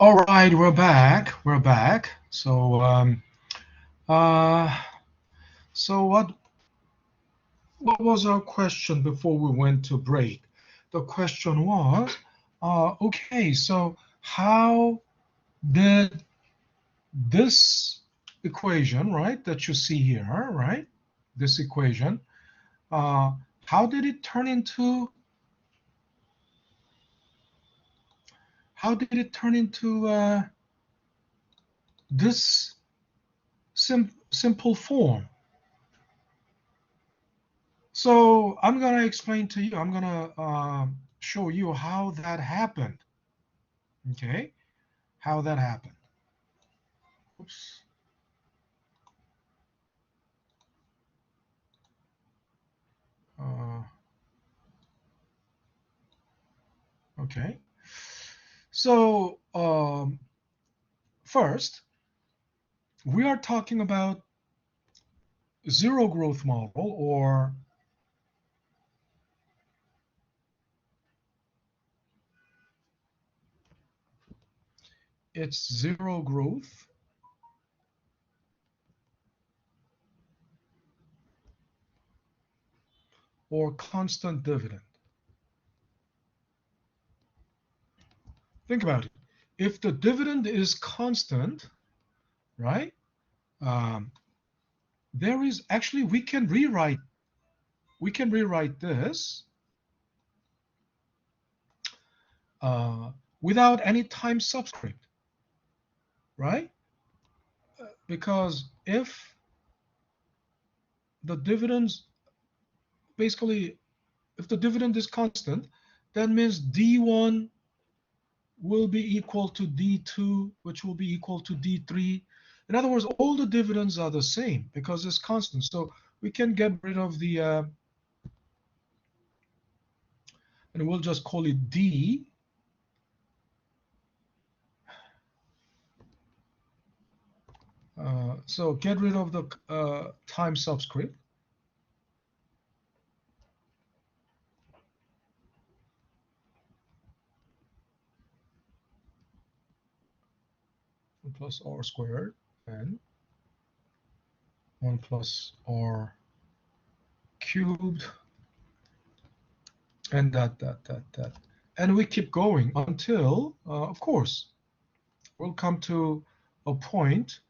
All right, we're back. We're back. So, so what was our question before we went to break? The question was, okay, so how did this equation, right, that you see here, right, this equation, how did it turn into? How did it turn into this simple form? So I'm going to explain to you. I'm going to show you how that happened. Okay, how that happened. Oops. Okay. So first, we are talking about zero growth model, or it's zero growth or constant dividend. Think about it. If the dividend is constant, right? There is actually we can rewrite this without any time subscript, right? Because if the dividends basically if the dividend is constant, that means D1 will be equal to D2, which will be equal to D3. In other words, all the dividends are the same because it's constant. So we can get rid of the, and we'll just call it D. So get rid of the time subscript. Plus R squared and 1 plus R cubed and that. And we keep going until, of course, we'll come to a point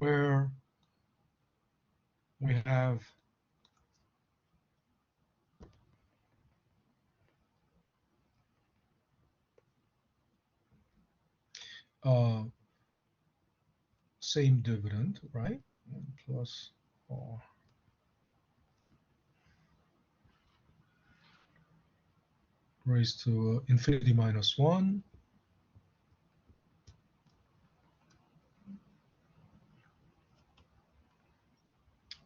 where we have same dividend, right? 1 plus R raised to infinity minus 1.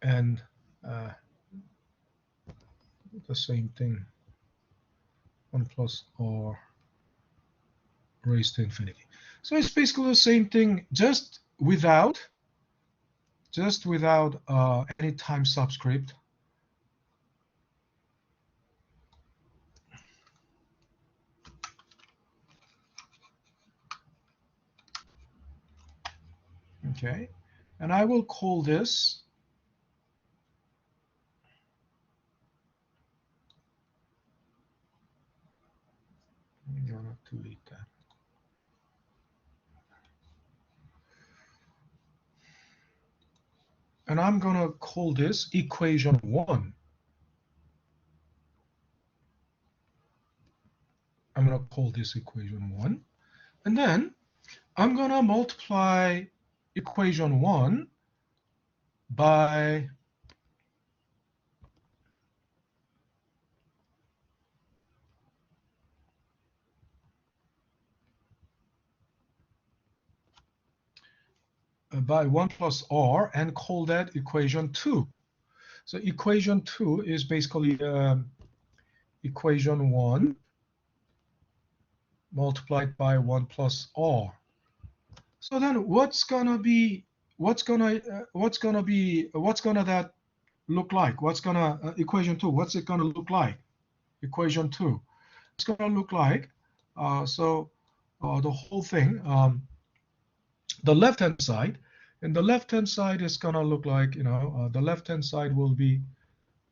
And the same thing, 1 plus R raised to infinity. So it's basically the same thing, just without any time subscript. Okay, and I will call this I'm gonna delete that. And I'm gonna call this equation 1. I'm gonna call this equation 1. And then I'm gonna multiply equation 1 by by 1 plus R and call that equation 2. So equation 2 is basically equation 1 multiplied by 1 plus R. So then what's gonna that look like? What's gonna equation 2? What's it gonna look like? Equation 2. It's gonna look like the whole thing. the left-hand side, and the left-hand side is going to look like, the left-hand side will be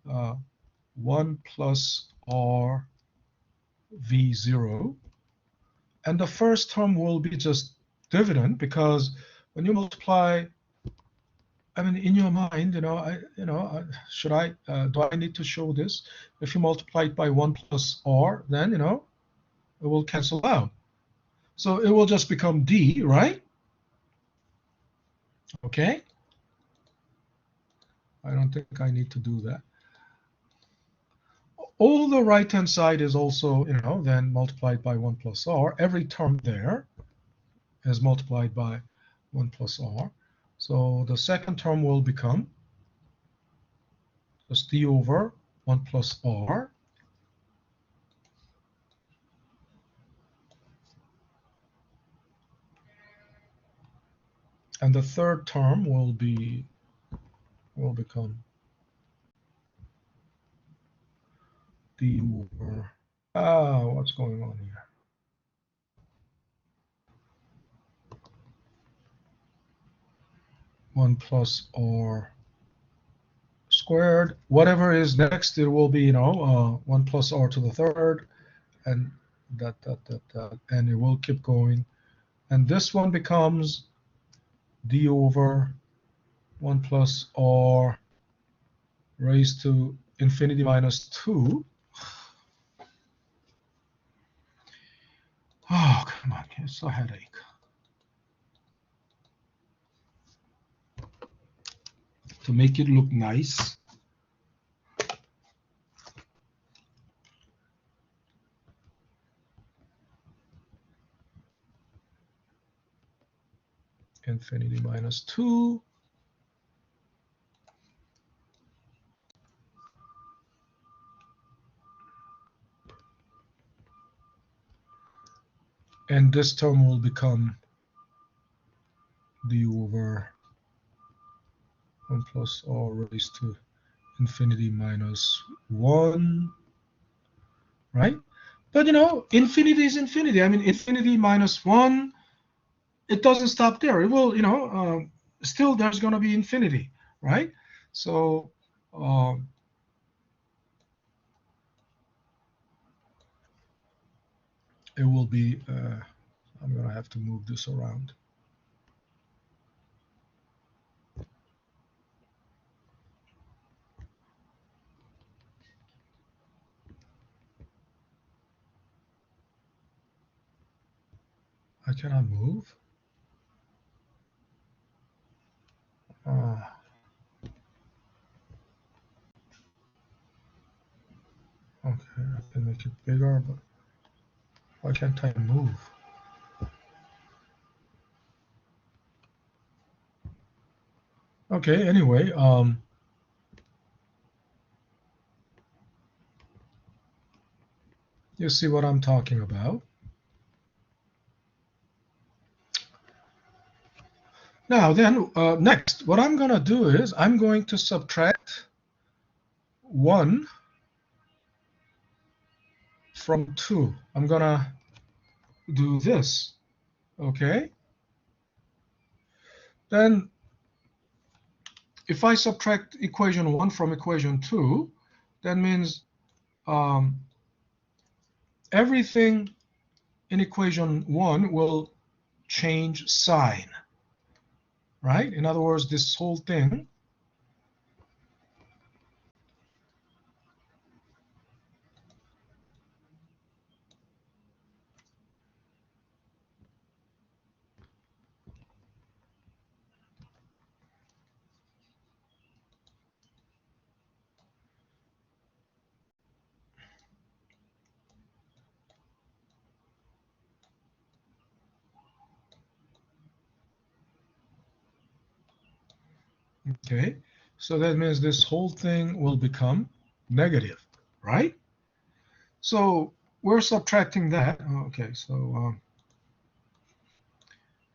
1 plus r v0. And the first term will be just dividend, because when you multiply, I mean, in your mind, do I need to show this? If you multiply it by 1 plus r, then, it will cancel out. So it will just become d, right? Okay. I don't think I need to do that. All the right-hand side is also, then multiplied by 1 plus r. Every term there is multiplied by 1 plus r. So the second term will become just d over 1 plus r. And the third term will become d over, what's going on here? One plus r squared. Whatever is next, it will be, 1 plus r to the third, and that, and it will keep going. And this one becomes d over 1 plus r raised to infinity minus 2. Oh, come on, it's a headache. To make it look nice, infinity minus 2. And this term will become d over 1 plus r raised to infinity minus 1, right? But, infinity is infinity. I mean, infinity minus 1, it doesn't stop there. It will, still there's going to be infinity, right? So it will be, I'm going to have to move this around. I cannot move. Okay, I can make it bigger, but why can't I move? Okay, anyway, you see what I'm talking about. Now then, next, what I'm going to do is I'm going to subtract 1 from 2. I'm going to do this, okay? Then if I subtract equation 1 from equation 2, that means everything in equation 1 will change sign, right? In other words, this whole thing okay? So that means this whole thing will become negative, right? So we're subtracting that. Okay, so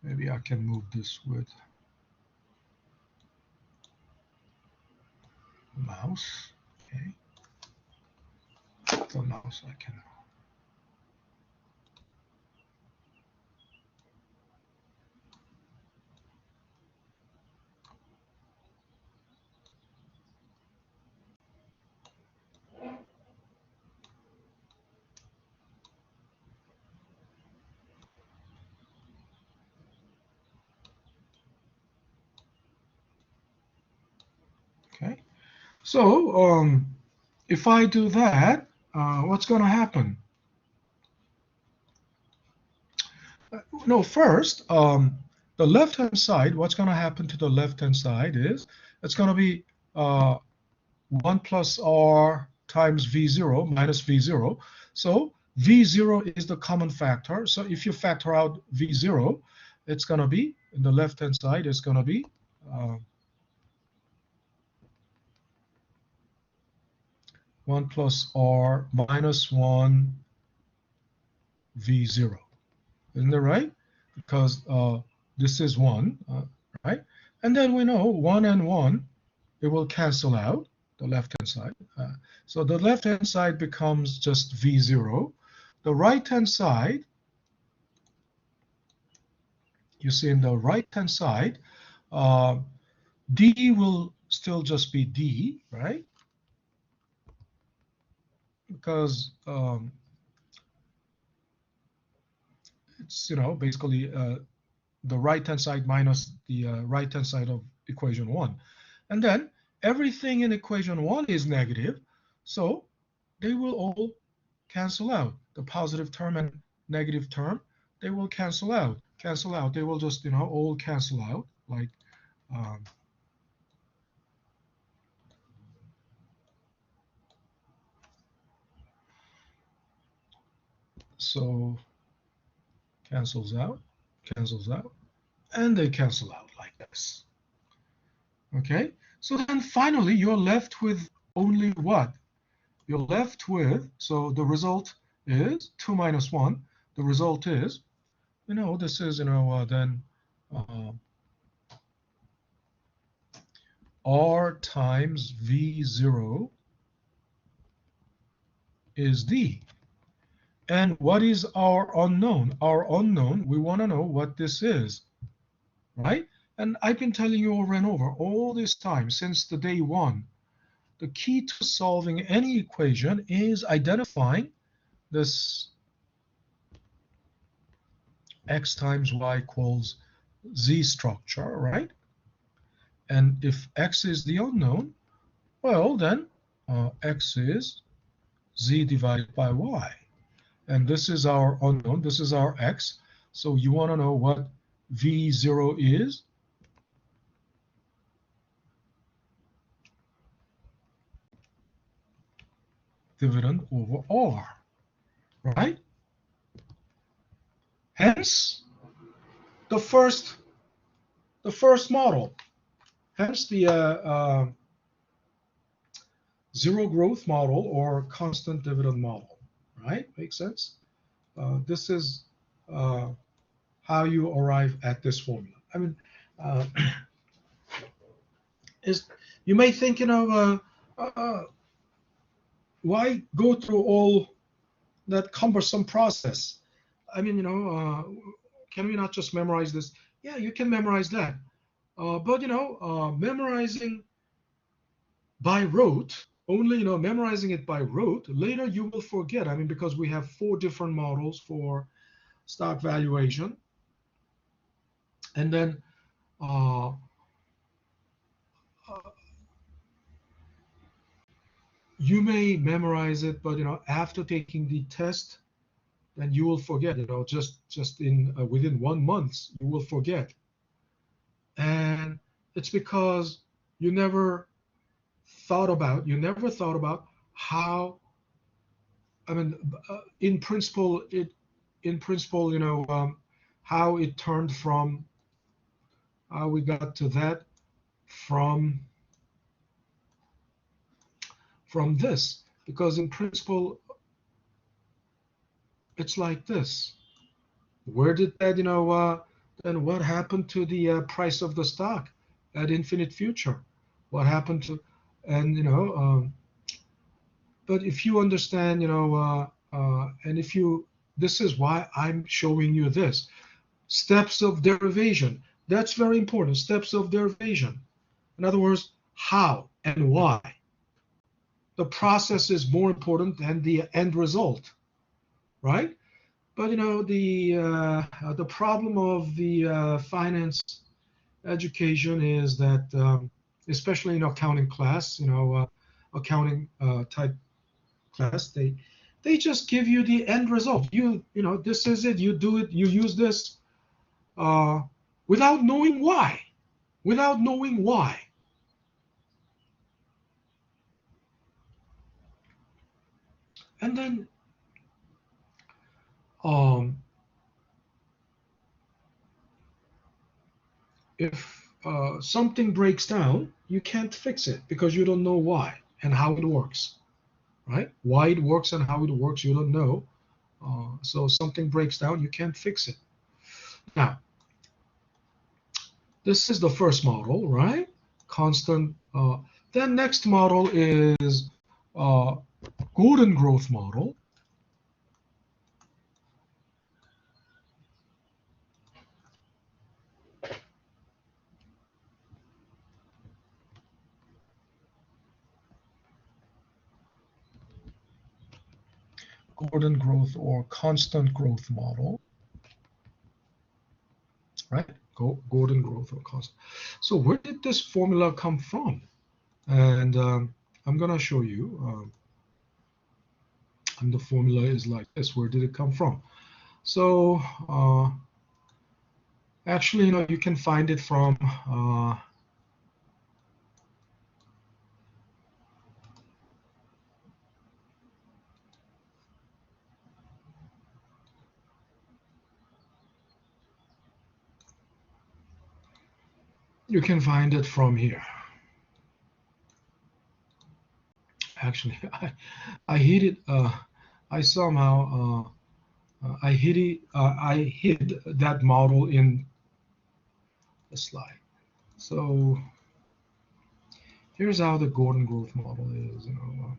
maybe I can move this with the mouse. Okay, the mouse I can. So if I do that, what's going to happen? No, first, the left-hand side, what's going to happen to the left-hand side is it's going to be 1 plus r times v0 minus v0. So v0 is the common factor. So if you factor out v0, it's going to be, in the left-hand side, it's going to be 1 plus r minus 1 v0. Isn't that right? Because this is 1, right? And then we know 1 and 1, it will cancel out the left-hand side. So the left-hand side becomes just v0. The right-hand side, you see in the right-hand side, d will still just be d, right? Because it's, basically the right-hand side minus the right-hand side of equation 1. And then everything in equation 1 is negative, so they will all cancel out. The positive term and negative term, they will cancel out. They will just, all cancel out. Like, so cancels out, and they cancel out like this. Okay, so then finally you're left with only what? You're left with, so the result is 2 minus 1. The result is, this is, then r times v0 is d. And what is our unknown? Our unknown, we want to know what this is, right? And I've been telling you over and over all this time since the day one, the key to solving any equation is identifying this x times y equals z structure, right? And if x is the unknown, well, then x is z divided by y. And this is our unknown. This is our x. So you want to know what v0 is. Dividend over r, right? Hence, the first model. Hence the zero growth model or constant dividend model, right? Makes sense? This is how you arrive at this formula. I mean, you may think, why go through all that cumbersome process? I mean, can we not just memorize this? Yeah, you can memorize that. But, memorizing by rote, only, memorizing it by rote, later you will forget. I mean, because we have 4 different models for stock valuation. And then you may memorize it, but, after taking the test, then you will forget, just in within 1 month, you will forget. And it's because you never thought about how, I mean, in principle, how it turned from, how we got to that from this, because in principle, it's like this. Where did that, then what happened to the price of the stock at Infinite Future? What happened to, and, but if you understand, and if you, this is why I'm showing you this. Steps of derivation. That's very important. Steps of derivation. In other words, how and why. The process is more important than the end result, right? But the problem of the finance education is that, especially in accounting class, accounting type class, they just give you the end result. You know, this is it. You do it. You use this without knowing why. Without knowing why. And then if something breaks down, you can't fix it because you don't know why and how it works, right? Why it works and how it works, you don't know. So something breaks down, you can't fix it. Now, this is the first model, right? Constant. Then next model is golden growth model. Golden growth or constant growth model, right? Golden growth or constant. So where did this formula come from? And I'm going to show you. And the formula is like this. Where did it come from? So actually, you know, you can find it from here. Actually, I hid it. I somehow I hid that model in the slide. So here's how the golden growth model is. You know,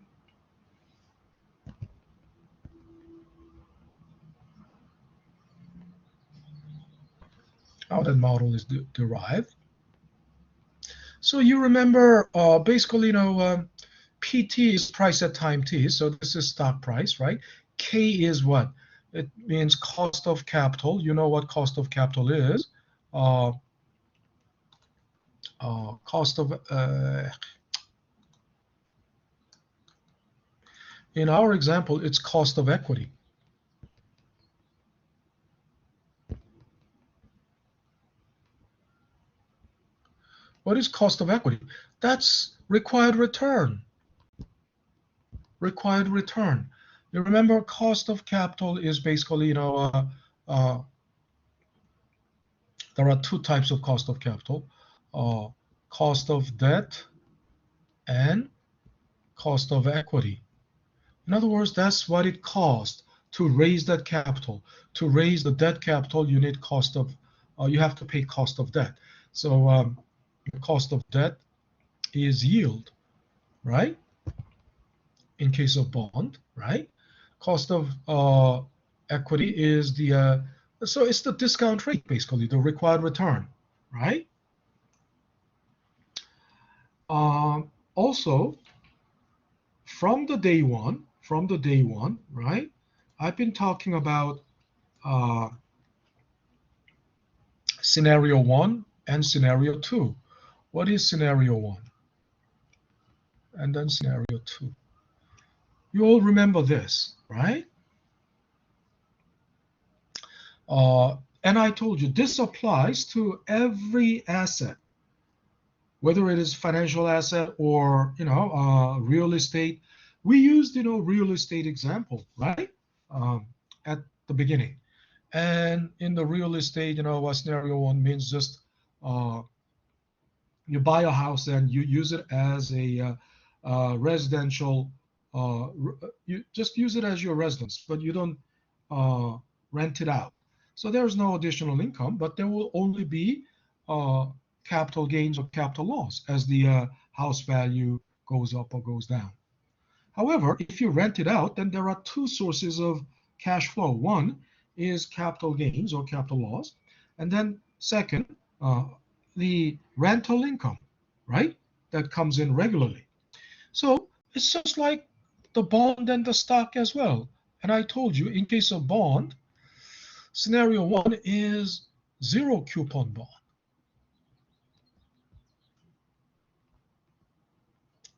how that model is derived. So you remember, basically, you know, PT is price at time t. So this is stock price, right? K is what? It means cost of capital. You know what cost of capital is? Cost of in our example, it's cost of equity. What is cost of equity? That's required return. Required return. You remember, cost of capital is basically, you know, there are two types of cost of capital: cost of debt and cost of equity. In other words, that's what it costs to raise that capital. To raise the debt capital, you need cost of, you have to pay cost of debt. So the cost of debt is yield, right? In case of bond, right? Cost of equity is the, so it's the discount rate, basically, the required return, right? Also, from the day one, right? I've been talking about scenario 1 and scenario 2. What is scenario 1? And then scenario 2. You all remember this, right? And I told you this applies to every asset, whether it is financial asset or, you know, real estate. We used, you know, real estate example, right? At the beginning. And in the real estate, you know, scenario 1 means just you buy a house and you use it as a residential. You just use it as your residence, but you don't rent it out. So there's no additional income, but there will only be capital gains or capital loss as the house value goes up or goes down. However, if you rent it out, then there are two sources of cash flow. One is capital gains or capital loss, and then second, the rental income, right? That comes in regularly. So it's just like the bond and the stock as well. And I told you, in case of bond, scenario 1 is zero coupon bond,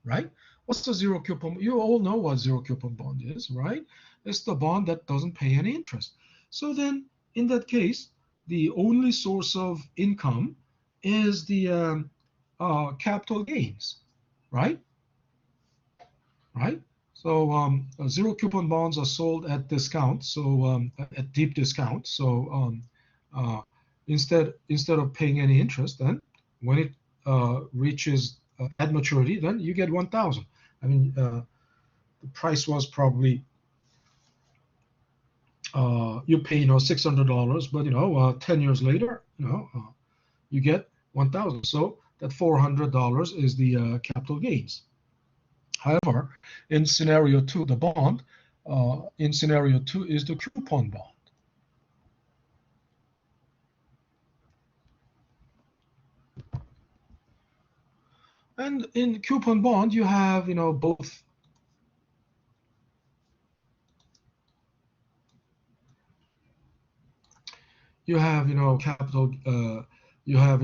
right? What's a zero coupon? You all know what zero coupon bond is, right? It's the bond that doesn't pay any interest. So then, in that case, the only source of income is the capital gains, right? Right? So zero coupon bonds are sold at discount, so at deep discount. So uh, instead of paying any interest, then when it reaches at maturity, then you get 1,000. I mean, the price was probably you pay $600, but 10 years later, you get 1,000. So that $400 is the capital gains. However, in scenario two, the bond in scenario two is the coupon bond. And in coupon bond, you have both. You have capital. You have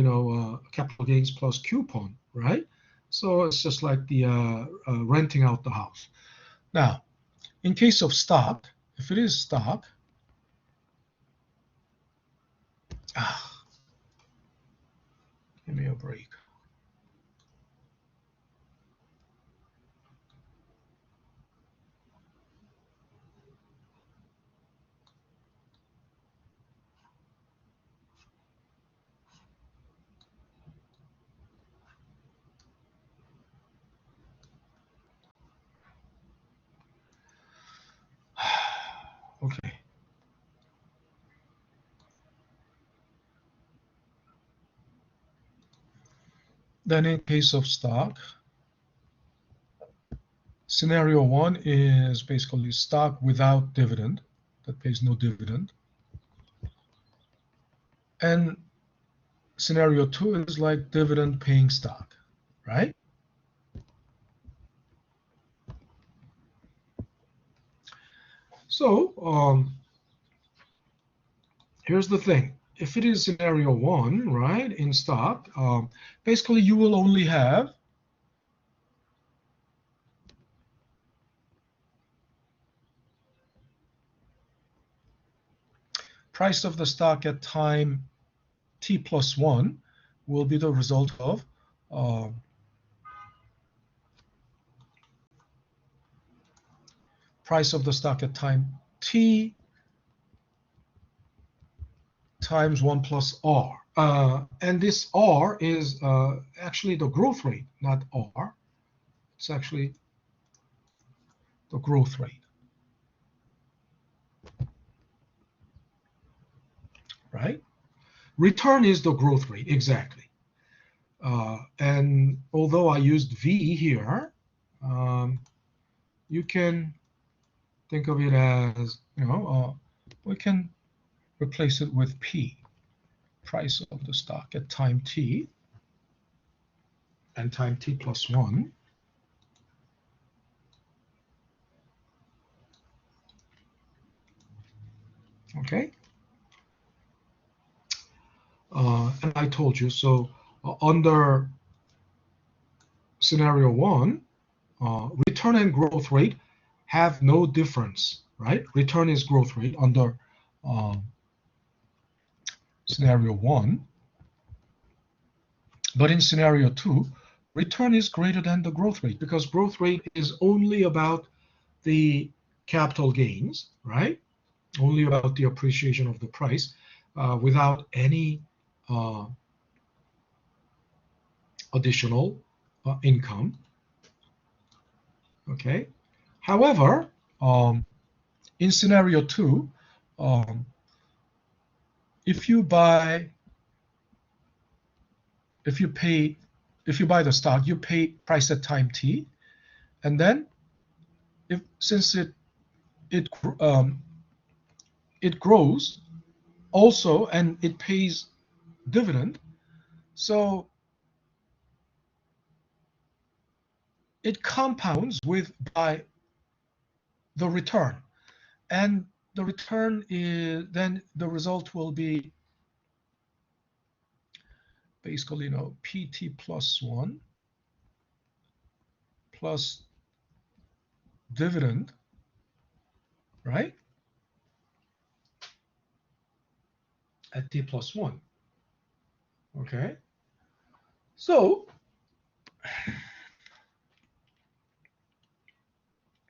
capital gains plus coupon, right? So it's just like the renting out the house. Now, in case of stock, if it is stock, give me a break. Okay. Then in case of stock, scenario one is basically stock without dividend that pays no dividend. And scenario two is like dividend paying stock, right? So here's the thing. If it is scenario one, right, in stock, basically you will only have price of the stock at time t plus 1 will be the result of price of the stock at time t times 1 plus r. And this r is actually the growth rate, not r. It's actually the growth rate. Right? Return is the growth rate, exactly. And although I used V here, you can think of it as, we can replace it with P, price of the stock at time T, and time T plus 1. Okay? And I told you, so under scenario 1, return and growth rate have no difference, right? Return is growth rate under scenario 1. But in scenario 2, return is greater than the growth rate because growth rate is only about the capital gains, right? Only about the appreciation of the price without any additional income. Okay. However, in scenario 2, if you buy the stock, you pay price at time t, and then since it grows also and it pays dividend, so it compounds by the return, and the return is then the result will be basically pt plus 1 plus dividend, right, at t plus 1. Okay, so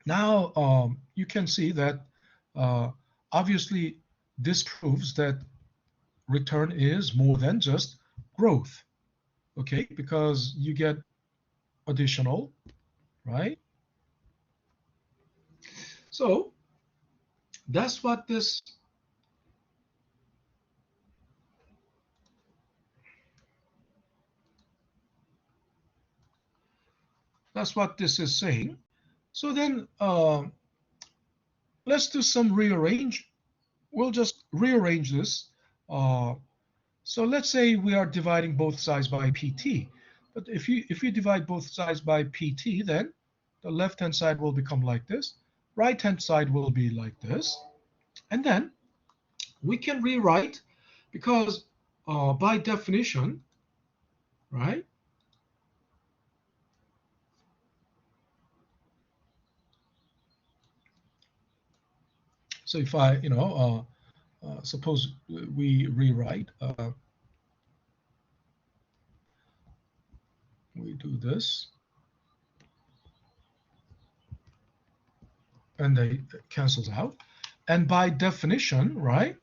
now you can see that obviously this proves that return is more than just growth, okay, because you get additional, right? So that's what this is saying. So then let's do some rearrange. We'll just rearrange this. So let's say we are dividing both sides by PT. But if you divide both sides by PT, then the left-hand side will become like this. Right-hand side will be like this. And then we can rewrite, because by definition, right? So if I, suppose we rewrite, we do this, and they cancels out. And by definition, right?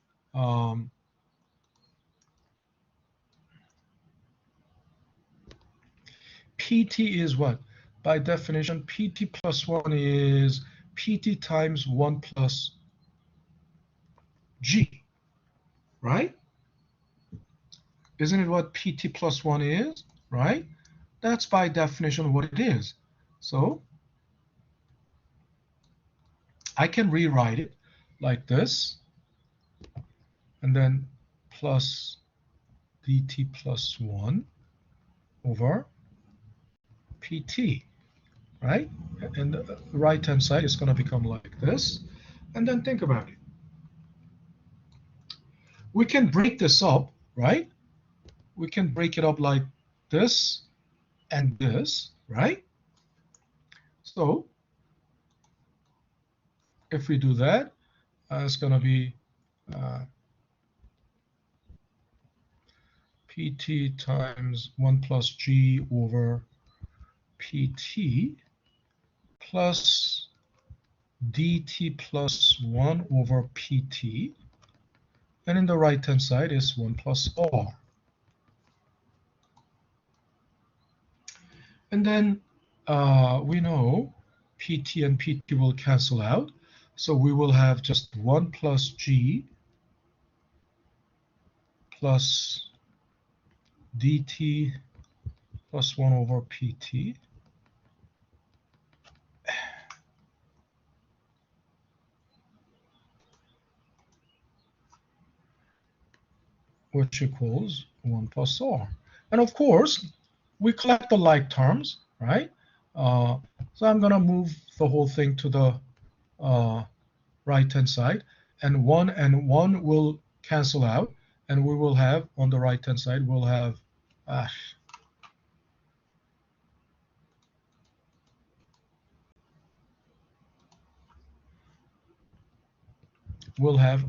PT is what? By definition, PT plus 1 is PT times 1 plus G, right? Isn't it what PT plus 1 is, right? That's by definition what it is. So I can rewrite it like this, and then plus dt plus 1 over PT, right? And the right-hand side is going to become like this. And then think about it. We can break this up, right? We can break it up like this and this, right? So if we do that, it's going to be PT times 1 plus G over PT plus dt plus 1 over PT. And in the right-hand side is 1 plus R. And then we know PT and PT will cancel out. So we will have just 1 plus G plus dt plus 1 over PT. Which equals 1 plus R. And of course, we collect the like terms, right? So I'm going to move the whole thing to the right-hand side, and 1 will cancel out, and we will have, on the right-hand side, we'll have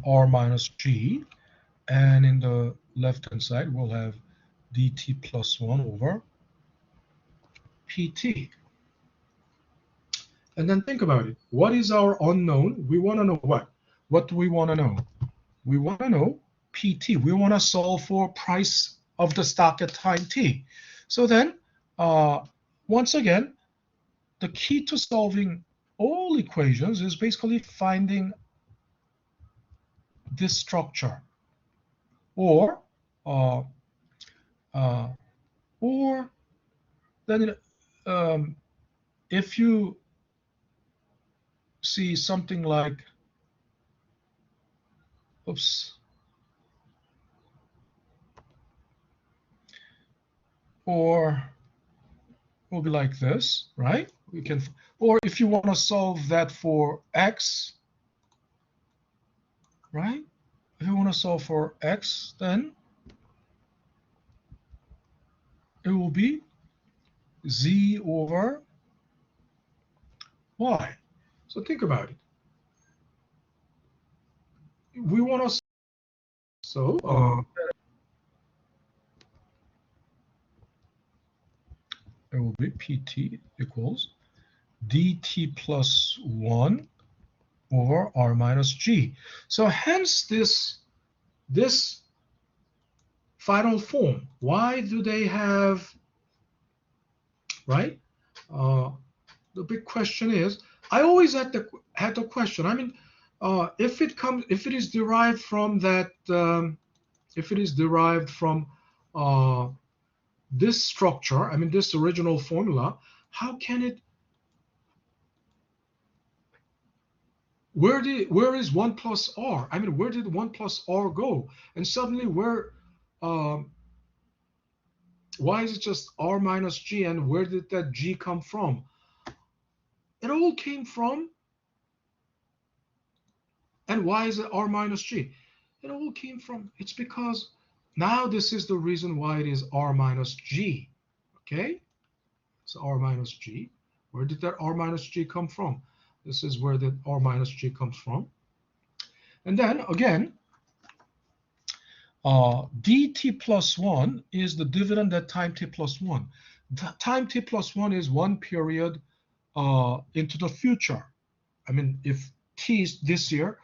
R minus G, and in the left-hand side, we'll have dt plus 1 over PT. And then think about it. What is our unknown? We want to know what? What do we want to know? We want to know PT. We want to solve for price of the stock at time t. So then, once again, the key to solving all equations is basically finding this structure, or then if you see something like, oops, or will be like this, right? We can, or if you want to solve that for x, right? If you want to solve for x, then it will be z over Why? So think about it. We want to. So it will be PT equals dt plus 1 over r minus g. So hence this final form. Why do they have, right? The big question is, I always had the question. I mean, if it is derived from that, if it is derived from this structure, I mean this original formula, how can it? Where is 1 plus r? I mean, where did 1 plus r go? And suddenly why is it just r minus g? And where did that g come from? It all came from. And why is it r minus g? It all came from. It's because now this is the reason why it is r minus g. Okay, so r minus g. Where did that r minus g come from? This is where the r minus g comes from. And then again, dt plus 1 is the dividend at time t plus 1. Time t plus 1 is one period into the future. I mean, if t is this year,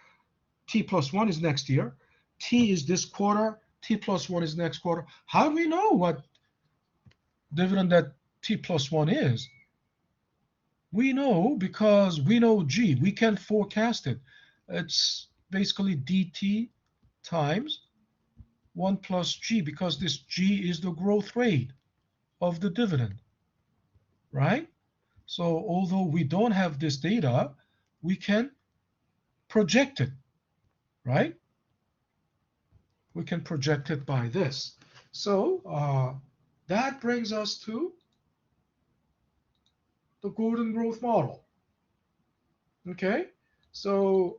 t plus 1 is next year, t is this quarter, t plus 1 is next quarter. How do we know what dividend at t plus 1 is? We know because we know g. We can forecast it. It's basically dt times 1 plus g, because this g is the growth rate of the dividend, right? So although we don't have this data, we can project it, right? We can project it by this. So that brings us to the golden growth model. Okay, so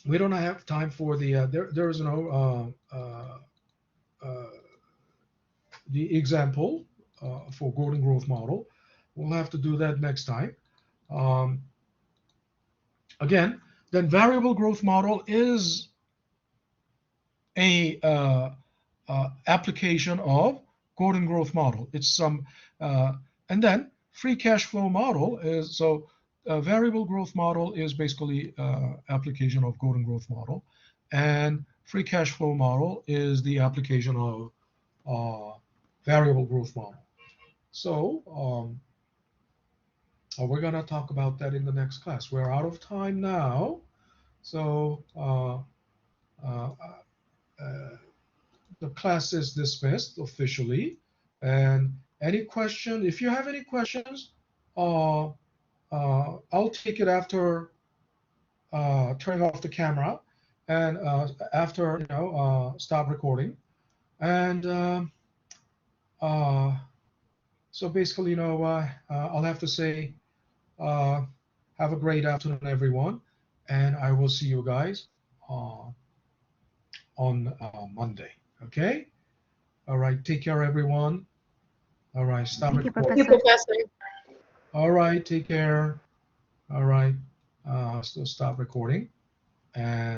we don't have time for the there is no the example for golden growth model. We'll have to do that next time. Again, then variable growth model is a application of golden growth model. It's some and then free cash flow model is so variable growth model is basically application of golden growth model, and free cash flow model is the application of variable growth model. So we're going to talk about that in the next class. We're out of time now, so the class is dismissed officially. And any question, if you have any questions, I'll take it after turning off the camera and after stop recording. And so basically, I'll have to say, have a great afternoon, everyone, and I will see you guys on Monday. Okay? All right. Take care, everyone. All right. Stop recording. Thank you, Professor. All right. Take care. All right. So stop recording. And